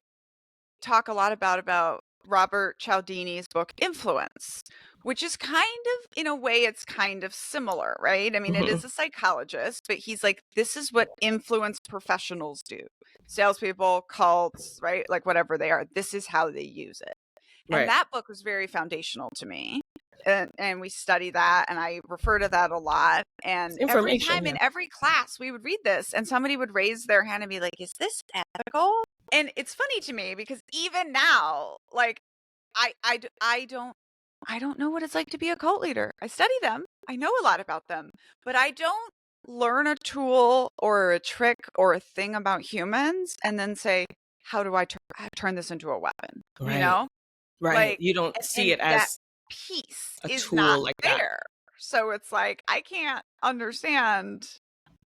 [SPEAKER 1] talk a lot about Robert Cialdini's book Influence, which is kind of, in a way, it's kind of similar, right? I mean, it is a psychologist, but he's like, this is what influence professionals do. Salespeople, cults, right? Like whatever they are, this is how they use it. And
[SPEAKER 2] Right.
[SPEAKER 1] that book was very foundational to me. And we study that, and I refer to that a lot. And every time in every class we would read this, and somebody would raise their hand and be like, is this ethical? And it's funny to me because even now, like, I don't know what it's like to be a cult leader. I study them. I know a lot about them, but I don't learn a tool or a trick or a thing about humans and then say, how do I turn this into a weapon?
[SPEAKER 2] Right.
[SPEAKER 1] You know?
[SPEAKER 2] Right.
[SPEAKER 1] Like,
[SPEAKER 2] You don't see it
[SPEAKER 1] that
[SPEAKER 2] as
[SPEAKER 1] piece
[SPEAKER 2] a
[SPEAKER 1] is
[SPEAKER 2] tool
[SPEAKER 1] not
[SPEAKER 2] like
[SPEAKER 1] there.
[SPEAKER 2] that.
[SPEAKER 1] So it's like, I can't understand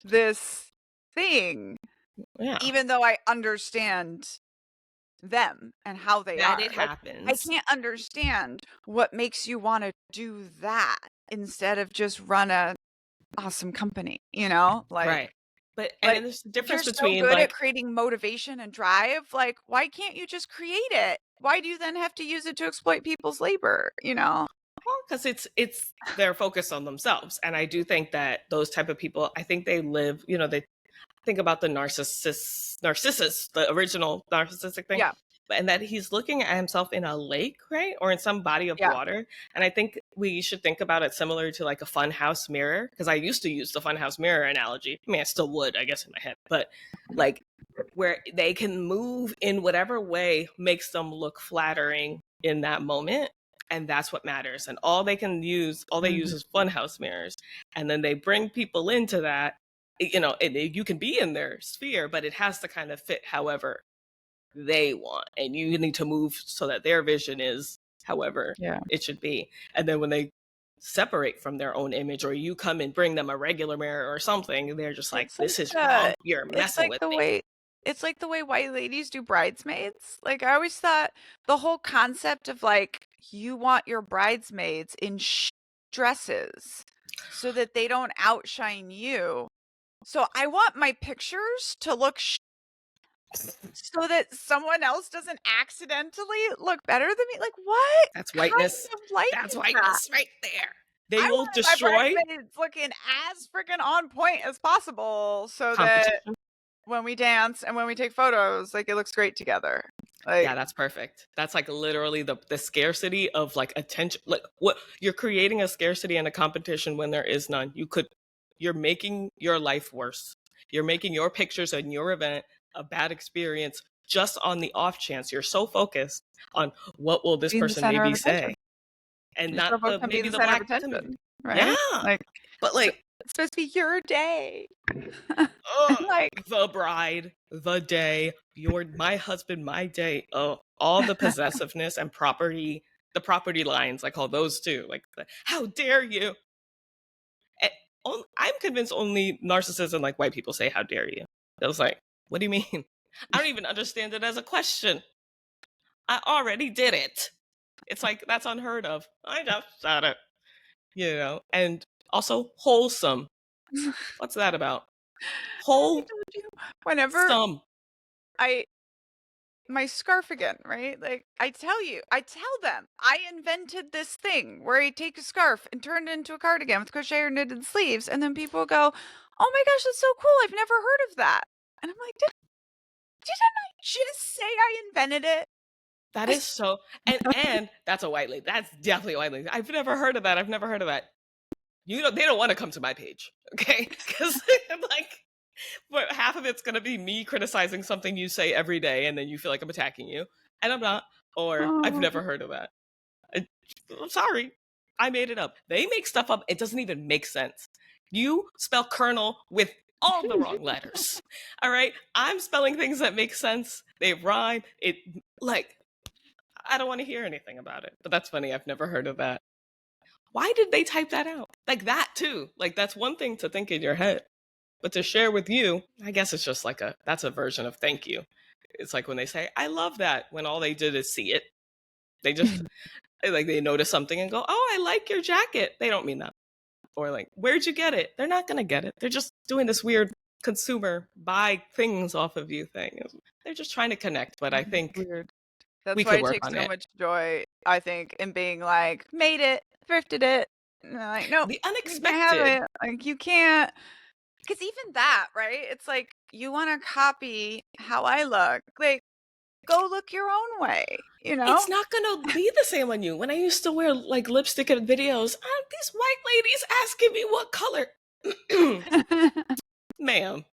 [SPEAKER 1] this thing, even though I understand them and how they
[SPEAKER 2] that
[SPEAKER 1] are.
[SPEAKER 2] it
[SPEAKER 1] Like, I
[SPEAKER 2] happens.
[SPEAKER 1] can't understand what makes you want to do that instead of just run a awesome company, you know?
[SPEAKER 2] Right. But and
[SPEAKER 1] Like
[SPEAKER 2] then there's the
[SPEAKER 1] if you're
[SPEAKER 2] difference
[SPEAKER 1] so
[SPEAKER 2] between
[SPEAKER 1] good at
[SPEAKER 2] like,
[SPEAKER 1] creating motivation and drive, like, why can't you just create it? Why do you then have to use it to exploit people's labor, you know?
[SPEAKER 2] well, because it's they're focused on themselves. And I do think that those type of people, I think they live, they think about the narcissus, the original narcissistic thing.
[SPEAKER 1] Yeah.
[SPEAKER 2] And that he's looking at himself in a lake, right? Or in some body of
[SPEAKER 1] Yeah.
[SPEAKER 2] water. And I think we should think about it similar to like a funhouse mirror. Because I used to use the funhouse mirror analogy. I mean, I still would, I guess, in my head. But like where they can move in whatever way makes them look flattering in that moment. And that's what matters. And all they use is funhouse mirrors. And then they bring people into that. You can be in their sphere, but it has to kind of fit however they want, and you need to move so that their vision is however it should be. And then when they separate from their own image, or you come and bring them a regular mirror or something, they're just like, this is wrong, you're messing with me.
[SPEAKER 1] It's like the way white ladies do bridesmaids. Like, I always thought the whole concept of like, you want your bridesmaids in dresses so that they don't outshine you. So I want my pictures to look so that someone else doesn't accidentally look better than me. Like, what
[SPEAKER 2] That's
[SPEAKER 1] kind
[SPEAKER 2] whiteness.
[SPEAKER 1] of life
[SPEAKER 2] That's
[SPEAKER 1] is that?
[SPEAKER 2] whiteness right there. They
[SPEAKER 1] I
[SPEAKER 2] will
[SPEAKER 1] wanted my
[SPEAKER 2] destroy
[SPEAKER 1] bridesmaids looking as freaking on point as possible so that
[SPEAKER 2] competition.
[SPEAKER 1] when we dance and when we take photos, like, it looks great together. Like,
[SPEAKER 2] Yeah, that's perfect. That's like literally the scarcity of like attention. Like, what you're creating a scarcity and a competition when there is none. You're making your life worse. You're making your pictures and your event a bad experience just on the off chance. You're so focused on what will this
[SPEAKER 1] being the
[SPEAKER 2] person
[SPEAKER 1] center of
[SPEAKER 2] maybe
[SPEAKER 1] attention.
[SPEAKER 2] say, and
[SPEAKER 1] You're so
[SPEAKER 2] not
[SPEAKER 1] focused on being
[SPEAKER 2] maybe
[SPEAKER 1] the
[SPEAKER 2] the
[SPEAKER 1] center of
[SPEAKER 2] Black community.
[SPEAKER 1] attention,
[SPEAKER 2] Yeah,
[SPEAKER 1] right? Like,
[SPEAKER 2] but like,
[SPEAKER 1] it's supposed to be your day. Like,
[SPEAKER 2] the bride, the day, my husband, my day. Oh, all the possessiveness and the property lines, I call those too. Like, how dare you? And I'm convinced only narcissists and like white people say, how dare you? I was like, what do you mean? I don't even understand it as a question. I already did it. It's like, that's unheard of. I just said it, and also wholesome. What's that about?
[SPEAKER 1] I told you, whenever
[SPEAKER 2] Wholesome.
[SPEAKER 1] my scarf again, right? Like, I tell them, I invented this thing where I take a scarf and turn it into a cardigan with crochet or knitted sleeves, and then people go, "Oh my gosh, that's so cool! I've never heard of that." And I'm like, didn't I just say I invented it?
[SPEAKER 2] That is so, and that's a white lady. That's definitely a white lady. I've never heard of that. They don't want to come to my page, okay? Because like, but half of it's gonna be me criticizing something you say every day, and then you feel like I'm attacking you, and I'm not. Or I've never heard of that. I'm sorry, I made it up. They make stuff up. It doesn't even make sense. You spell kernel with all the wrong letters. All right, I'm spelling things that make sense. They rhyme. Like, I don't want to hear anything about it. But that's funny. I've never heard of that. Why did they type that out? Like that too. Like, that's one thing to think in your head, but to share with you, I guess it's just like that's a version of thank you. It's like when they say, I love that, when all they did is see it. They just, like, they notice something and go, oh, I like your jacket. They don't mean that. Or like, where'd you get it? They're not going to get it. They're just doing this weird consumer buy things off of you thing. They're just trying to connect. But I think
[SPEAKER 1] Weird. That's
[SPEAKER 2] We
[SPEAKER 1] why
[SPEAKER 2] could
[SPEAKER 1] I
[SPEAKER 2] work
[SPEAKER 1] take
[SPEAKER 2] on
[SPEAKER 1] so
[SPEAKER 2] it.
[SPEAKER 1] much joy, I think, in being like, made it, thrifted it. And they're like, nope,
[SPEAKER 2] The
[SPEAKER 1] you can't have
[SPEAKER 2] unexpected.
[SPEAKER 1] it. Like, you can't. Because even that, right? It's like, you want to copy how I look. Like, go look your own way, you know?
[SPEAKER 2] It's not gonna be the same on you. When I used to wear like lipstick in videos, these white ladies asking me what color. Ma'am,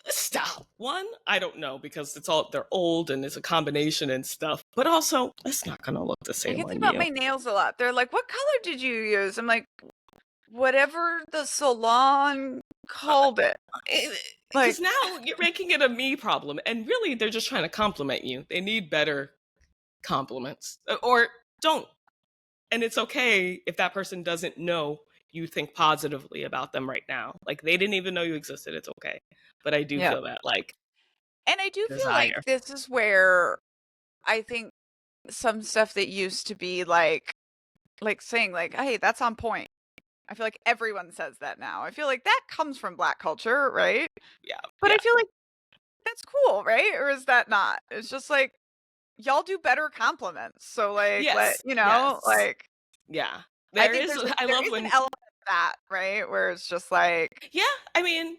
[SPEAKER 2] stop. One, I don't know because they're old and it's a combination and stuff. But also, it's not gonna look the
[SPEAKER 1] I
[SPEAKER 2] same
[SPEAKER 1] get that
[SPEAKER 2] on
[SPEAKER 1] about
[SPEAKER 2] you.
[SPEAKER 1] my nails a lot. They're like, what color did you use? I'm like, whatever the salon called it. Like,
[SPEAKER 2] Because now you're making it a me problem, and really they're just trying to compliment you. They need better compliments, or don't. And it's okay if that person doesn't know you think positively about them right now. Like they didn't even know you existed. It's okay. But I do
[SPEAKER 1] yeah.
[SPEAKER 2] feel that like
[SPEAKER 1] And I do feel like
[SPEAKER 2] desire.
[SPEAKER 1] this is where I think some stuff that used to be like saying like, hey, that's on point. I feel like everyone says that now. I feel like that comes from Black culture, right?
[SPEAKER 2] Yeah,
[SPEAKER 1] But
[SPEAKER 2] yeah.
[SPEAKER 1] I feel like that's cool, right? Or is that not? It's just like y'all do better compliments. So like
[SPEAKER 2] Yes, yes.
[SPEAKER 1] like
[SPEAKER 2] Yeah.
[SPEAKER 1] I
[SPEAKER 2] There
[SPEAKER 1] think
[SPEAKER 2] is I
[SPEAKER 1] there
[SPEAKER 2] love
[SPEAKER 1] is an
[SPEAKER 2] when
[SPEAKER 1] element of that, right? Where it's just like
[SPEAKER 2] yeah, I mean,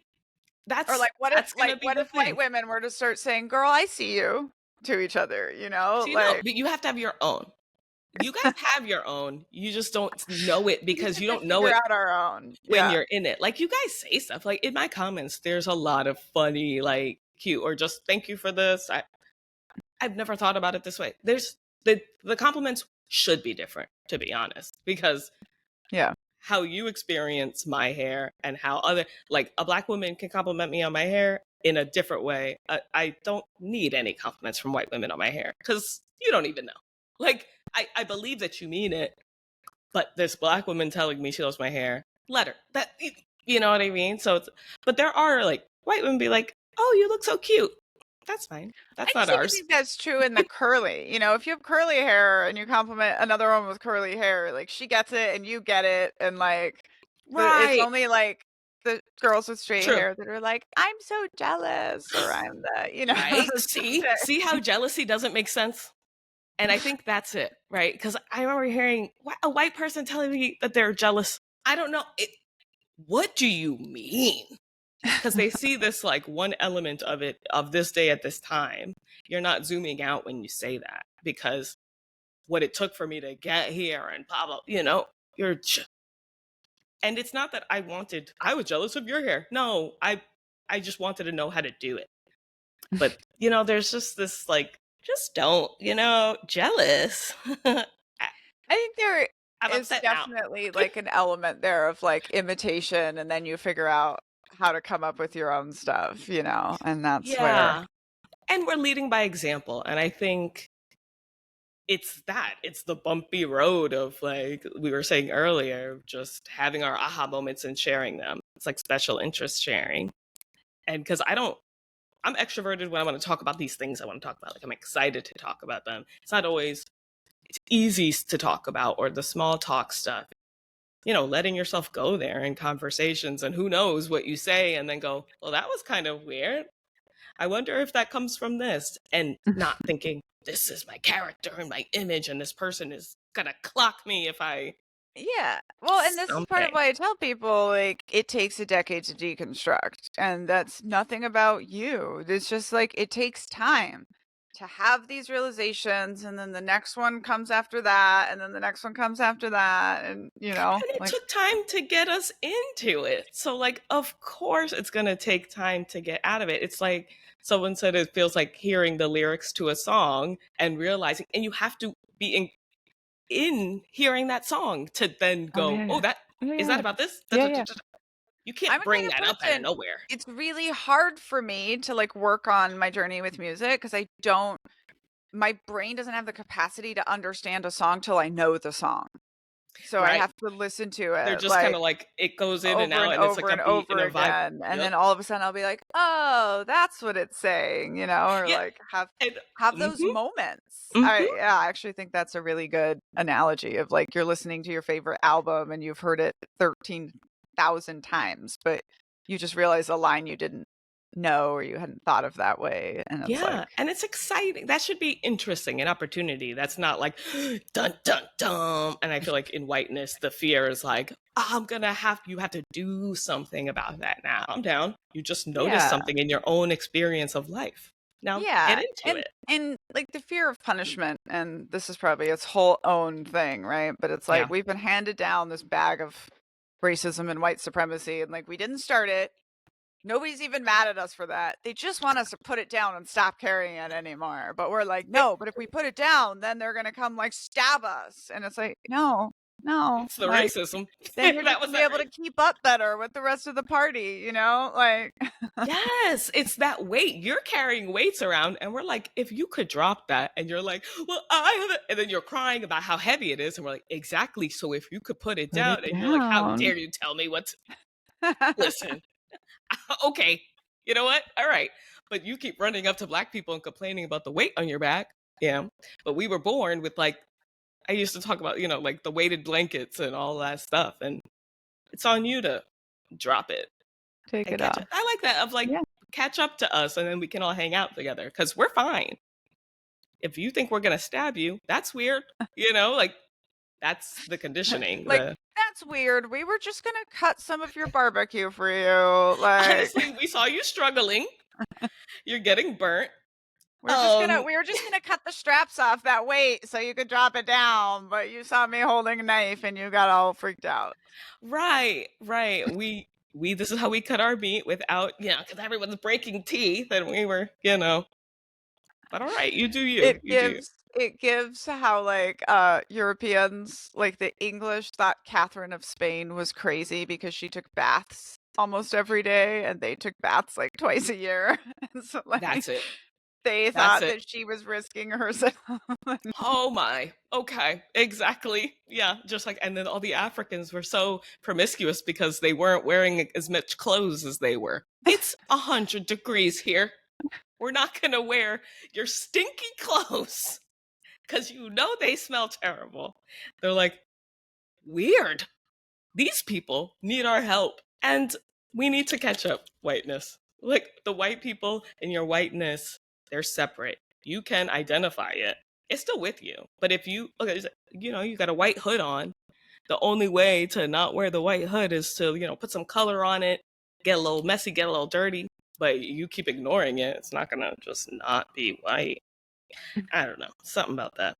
[SPEAKER 1] or like
[SPEAKER 2] that's going to be
[SPEAKER 1] what
[SPEAKER 2] the
[SPEAKER 1] if white
[SPEAKER 2] thing.
[SPEAKER 1] women were to start saying, "Girl, I see you" to each other, you know?
[SPEAKER 2] So
[SPEAKER 1] Like
[SPEAKER 2] but you have to have your own. You guys have your own. You just don't know it
[SPEAKER 1] we just
[SPEAKER 2] because
[SPEAKER 1] have
[SPEAKER 2] you
[SPEAKER 1] to
[SPEAKER 2] don't know
[SPEAKER 1] figure
[SPEAKER 2] it
[SPEAKER 1] out our own.
[SPEAKER 2] when
[SPEAKER 1] Yeah.
[SPEAKER 2] you're in it. Like you guys say stuff like in my comments there's a lot of funny like cute or just thank you for this. I've never thought about it this way. There's the compliments should be different to be honest because
[SPEAKER 1] Yeah.
[SPEAKER 2] how you experience my hair and how other like a Black woman can compliment me on my hair in a different way. I don't need any compliments from white women on my hair because you don't even know. Like I believe that you mean it, but this Black woman telling me she loves my hair, let her. That you know what I mean? So it's but there are like white women be like, "Oh, you look so cute." That's fine.
[SPEAKER 1] I
[SPEAKER 2] That's not
[SPEAKER 1] just even
[SPEAKER 2] ours.
[SPEAKER 1] think that's true in the curly. You know, if you have curly hair and you compliment another one with curly hair, like she gets it and you get it, and like it's
[SPEAKER 2] Right.
[SPEAKER 1] only like the girls with straight
[SPEAKER 2] True.
[SPEAKER 1] hair that are like, I'm so jealous, or I'm the, you know,
[SPEAKER 2] Right?
[SPEAKER 1] the
[SPEAKER 2] See?
[SPEAKER 1] stuff
[SPEAKER 2] See how jealousy doesn't make sense? And I think that's it, right? Because I remember hearing a white person telling me that they're jealous. I don't know. What do you mean? Because they see this like one element of it, of this day at this time. You're not zooming out when you say that because what it took for me to get here and blah, blah, and it's not that I was jealous of your hair. No, I just wanted to know how to do it. But, there's just this like, just don't, jealous.
[SPEAKER 1] I think there
[SPEAKER 2] I'm
[SPEAKER 1] is
[SPEAKER 2] upset now.
[SPEAKER 1] definitely like an element there of like imitation, and then you figure out how to come up with your own stuff, you know, and that's where,
[SPEAKER 2] Yeah. And we're leading by example. And I think it's the bumpy road of like we were saying earlier, just having our aha moments and sharing them. It's like special interest sharing. And because I'm extroverted when I want to talk about these things I want to talk about. Like I'm excited to talk about them. It's not always it's easy to talk about or the small talk stuff. Letting yourself go there in conversations and who knows what you say and then go, well, that was kind of weird. I wonder if that comes from this and not thinking this is my character and my image and this person is gonna clock me if I
[SPEAKER 1] yeah. Well, and this is part of
[SPEAKER 2] something.
[SPEAKER 1] why I tell people like it takes a decade to deconstruct, and that's nothing about you. It's just like it takes time to have these realizations, and then the next one comes after that, and then the next one comes after that, and
[SPEAKER 2] And it
[SPEAKER 1] like
[SPEAKER 2] took time to get us into it. So like of course it's gonna take time to get out of it. It's like someone said it feels like hearing the lyrics to a song and realizing and you have to be in hearing that song to then
[SPEAKER 1] oh
[SPEAKER 2] go, oh,
[SPEAKER 1] yeah,
[SPEAKER 2] that
[SPEAKER 1] yeah,
[SPEAKER 2] is that
[SPEAKER 1] yeah,
[SPEAKER 2] about this?
[SPEAKER 1] yeah, yeah.
[SPEAKER 2] You
[SPEAKER 1] I'm
[SPEAKER 2] can't
[SPEAKER 1] a
[SPEAKER 2] bring
[SPEAKER 1] kind
[SPEAKER 2] that
[SPEAKER 1] of
[SPEAKER 2] up out of
[SPEAKER 1] person.
[SPEAKER 2] nowhere.
[SPEAKER 1] It's really hard for me to like work on my journey with music because I don't. My brain doesn't have the capacity to understand a song till I know the song. So I
[SPEAKER 2] Right?
[SPEAKER 1] have to listen to
[SPEAKER 2] They're
[SPEAKER 1] it
[SPEAKER 2] just kind
[SPEAKER 1] like
[SPEAKER 2] of like it goes in and
[SPEAKER 1] over
[SPEAKER 2] out
[SPEAKER 1] and
[SPEAKER 2] and it's like
[SPEAKER 1] over
[SPEAKER 2] a
[SPEAKER 1] and
[SPEAKER 2] beat and
[SPEAKER 1] over
[SPEAKER 2] a vibe.
[SPEAKER 1] again. And
[SPEAKER 2] Yep.
[SPEAKER 1] then all of a sudden I'll be like, oh, that's what it's saying, or
[SPEAKER 2] Yeah.
[SPEAKER 1] like
[SPEAKER 2] And
[SPEAKER 1] have those
[SPEAKER 2] mm-hmm,
[SPEAKER 1] moments.
[SPEAKER 2] mm-hmm.
[SPEAKER 1] I actually think that's a really good analogy of like you're listening to your favorite album and you've heard it 13,000 times, but you just realize a line you didn't know or you hadn't thought of that way. And it's like,
[SPEAKER 2] Yeah, and it's exciting. That should be interesting, an opportunity. That's not like dun dun dun. And I feel like in whiteness, the fear is like, you have to do something about that now. I'm down. You just notice
[SPEAKER 1] yeah,
[SPEAKER 2] something in your own experience of life. Now get
[SPEAKER 1] yeah.
[SPEAKER 2] into
[SPEAKER 1] And
[SPEAKER 2] it.
[SPEAKER 1] like the fear of punishment, and this is probably its whole own thing, right? But it's like
[SPEAKER 2] Yeah.
[SPEAKER 1] we've been handed down this bag of racism and white supremacy, and like we didn't start it. Nobody's even mad at us for that. They just want us to put it down and stop carrying it anymore. But we're like,
[SPEAKER 2] It,
[SPEAKER 1] no, but if we put it down, then they're gonna come like stab us. And it's like, no, no,
[SPEAKER 2] it's the
[SPEAKER 1] like
[SPEAKER 2] racism.
[SPEAKER 1] then you're
[SPEAKER 2] That
[SPEAKER 1] just
[SPEAKER 2] was
[SPEAKER 1] gonna be
[SPEAKER 2] that
[SPEAKER 1] able to keep up better with the rest of the party, you know? Like
[SPEAKER 2] Yes, it's that weight. You're carrying weights around, and we're like, if you could drop that, and you're like, well, and then you're crying about how heavy it is, and we're like, exactly. So if you could put it
[SPEAKER 1] put it
[SPEAKER 2] down, and you're like, how
[SPEAKER 1] down.
[SPEAKER 2] dare you tell me what to listen? Okay, you know what? All right, but you keep running up to Black people and complaining about the weight on your back. Yeah, but we were born with like, I used to talk about, like the weighted blankets and all that stuff, and it's on you to drop it
[SPEAKER 1] Take
[SPEAKER 2] and
[SPEAKER 1] it
[SPEAKER 2] catch
[SPEAKER 1] off.
[SPEAKER 2] up. I like that of like
[SPEAKER 1] Yeah.
[SPEAKER 2] catch up to us and then we can all hang out together because we're fine. If you think we're gonna stab you, that's weird. Like that's the conditioning.
[SPEAKER 1] Like,
[SPEAKER 2] The
[SPEAKER 1] that's weird. We were just gonna cut some of your barbecue for you. Like
[SPEAKER 2] honestly, we saw you struggling. You're getting burnt.
[SPEAKER 1] we were just gonna cut the straps off that weight so you could drop it down, but you saw me holding a knife and you got all freaked out.
[SPEAKER 2] right. We this is how we cut our meat without, because everyone's breaking teeth and we were, but all right, you do you.
[SPEAKER 1] It
[SPEAKER 2] You do you.
[SPEAKER 1] gives how like Europeans, like the English, thought Catherine of Spain was crazy because she took baths almost every day and they took baths like twice a year. And so like
[SPEAKER 2] That's it.
[SPEAKER 1] they
[SPEAKER 2] That's
[SPEAKER 1] thought
[SPEAKER 2] it.
[SPEAKER 1] that she was risking herself.
[SPEAKER 2] Oh my. Okay. Exactly. Yeah. Just like, and then all the Africans were so promiscuous because they weren't wearing as much clothes as they were. It's 100 degrees here. We're not going to wear your stinky clothes because they smell terrible. They're like, weird. These people need our help. And we need to catch up, whiteness. Like the white people and your whiteness, they're separate. You can identify it. It's still with you. But if you you got a white hood on, the only way to not wear the white hood is to, put some color on it, get a little messy, get a little dirty. But you keep ignoring it, it's not gonna just not be white. I don't know. Something about that.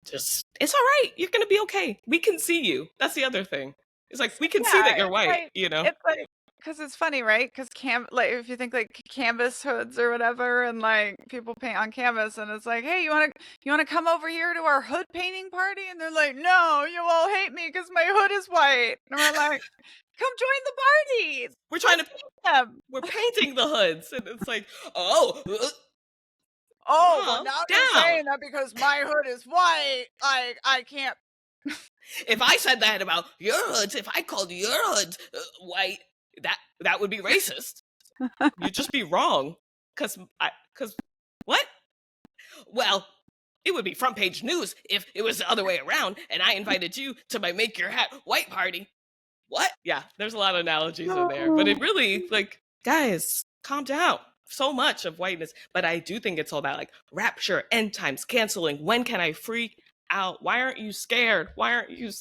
[SPEAKER 2] Just it's all right. You're gonna be okay. We can see you. That's the other thing. It's like we can see
[SPEAKER 1] Yeah,
[SPEAKER 2] that you're white,
[SPEAKER 1] it's like because it's funny, right? Because like if you think like canvas hoods or whatever, and like people paint on canvas, and it's like, hey, you wanna come over here to our hood painting party? And they're like, no, you all hate me because my hood is white. And we're like, come join the party.
[SPEAKER 2] We're trying to
[SPEAKER 1] Them.
[SPEAKER 2] we're painting the hoods, and it's like, oh,
[SPEAKER 1] Oh, well,
[SPEAKER 2] calm
[SPEAKER 1] now you're
[SPEAKER 2] down.
[SPEAKER 1] saying that because my hood is white, I can't.
[SPEAKER 2] If I said that about your hoods, if I called your hoods white, that would be racist. You'd just be wrong. Cause what? Well, it would be front page news if it was the other way around and I invited you to my make your hat white party. What? Yeah, there's a lot of analogies in there. But it really, like, guys, calm down. So much of whiteness. But I do think it's all about like rapture, end times, canceling. When can I freak out? Why aren't you scared? Why aren't you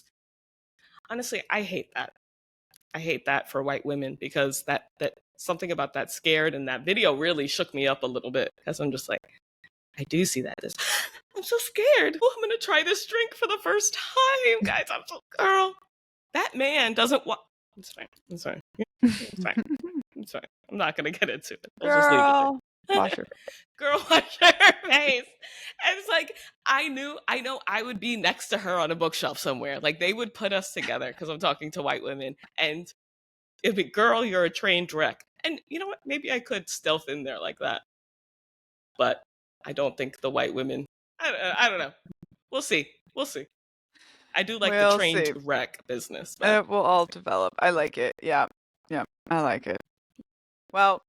[SPEAKER 2] honestly, I hate that. I hate that for white women because that something about that scared and that video really shook me up a little bit because I'm just like, I do see that as I'm so scared. Oh, I'm gonna try this drink for the first time, guys. I'm so girl. That man doesn't want. It's fine. It's fine. It's fine. It's fine. I'm not gonna get into it. We'll just leave it
[SPEAKER 1] Girl,
[SPEAKER 2] there.
[SPEAKER 1] wash your
[SPEAKER 2] Girl, wash your face. And it's like I know I would be next to her on a bookshelf somewhere. Like they would put us together because I'm talking to white women, and it'd be, girl, you're a trained wreck. And you know what? Maybe I could stealth in there like that, but I don't think the white women. I don't know. We'll see. We'll see. I do like the
[SPEAKER 1] We'll
[SPEAKER 2] trained
[SPEAKER 1] see.
[SPEAKER 2] wreck business, but
[SPEAKER 1] It will all develop. I like it. Yeah. Yeah. I like it. Well,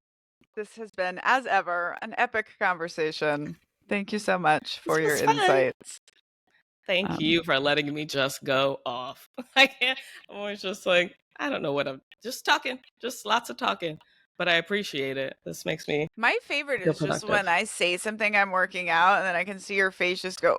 [SPEAKER 1] this has been, as ever, an epic conversation. Thank you so much
[SPEAKER 2] this
[SPEAKER 1] for your
[SPEAKER 2] was fun.
[SPEAKER 1] insights.
[SPEAKER 2] Thank you for letting me just go off. I can't. I'm always just like, I don't know what I'm just talking, just lots of talking. but I appreciate it. This makes me
[SPEAKER 1] My favorite
[SPEAKER 2] feel
[SPEAKER 1] is just
[SPEAKER 2] productive.
[SPEAKER 1] when I say something I'm working out and then I can see your face just go,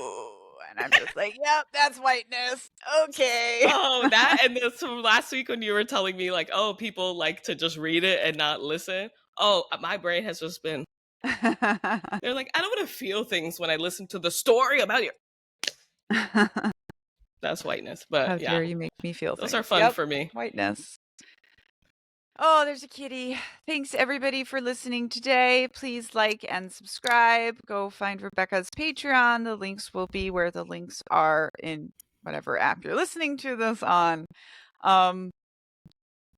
[SPEAKER 1] ooh, and I'm just like, yep, that's whiteness. Okay.
[SPEAKER 2] Oh, that and this from last week when you were telling me like, oh, people like to just read it and not listen. Oh, my brain has just been. They're like, I don't want to feel things when I listen to the story about you. That's whiteness, but
[SPEAKER 1] How
[SPEAKER 2] yeah,
[SPEAKER 1] dare you make me feel
[SPEAKER 2] those
[SPEAKER 1] things.
[SPEAKER 2] are fun
[SPEAKER 1] Yep,
[SPEAKER 2] for me.
[SPEAKER 1] whiteness. Oh, there's a kitty. Thanks everybody for listening today. Please like and subscribe. Go find Rebecca's Patreon. The links will be where the links are in whatever app you're listening to this on.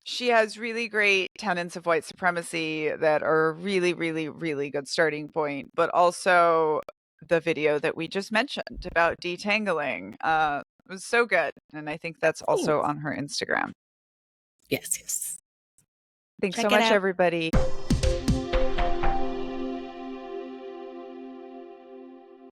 [SPEAKER 1] She has really great tenets of white supremacy that are really, really, really good starting point, but also the video that we just mentioned about detangling was so good. And I think that's also on her Instagram.
[SPEAKER 2] Yes.
[SPEAKER 1] Thanks
[SPEAKER 2] Check
[SPEAKER 1] so
[SPEAKER 2] it
[SPEAKER 1] much,
[SPEAKER 2] out.
[SPEAKER 1] everybody.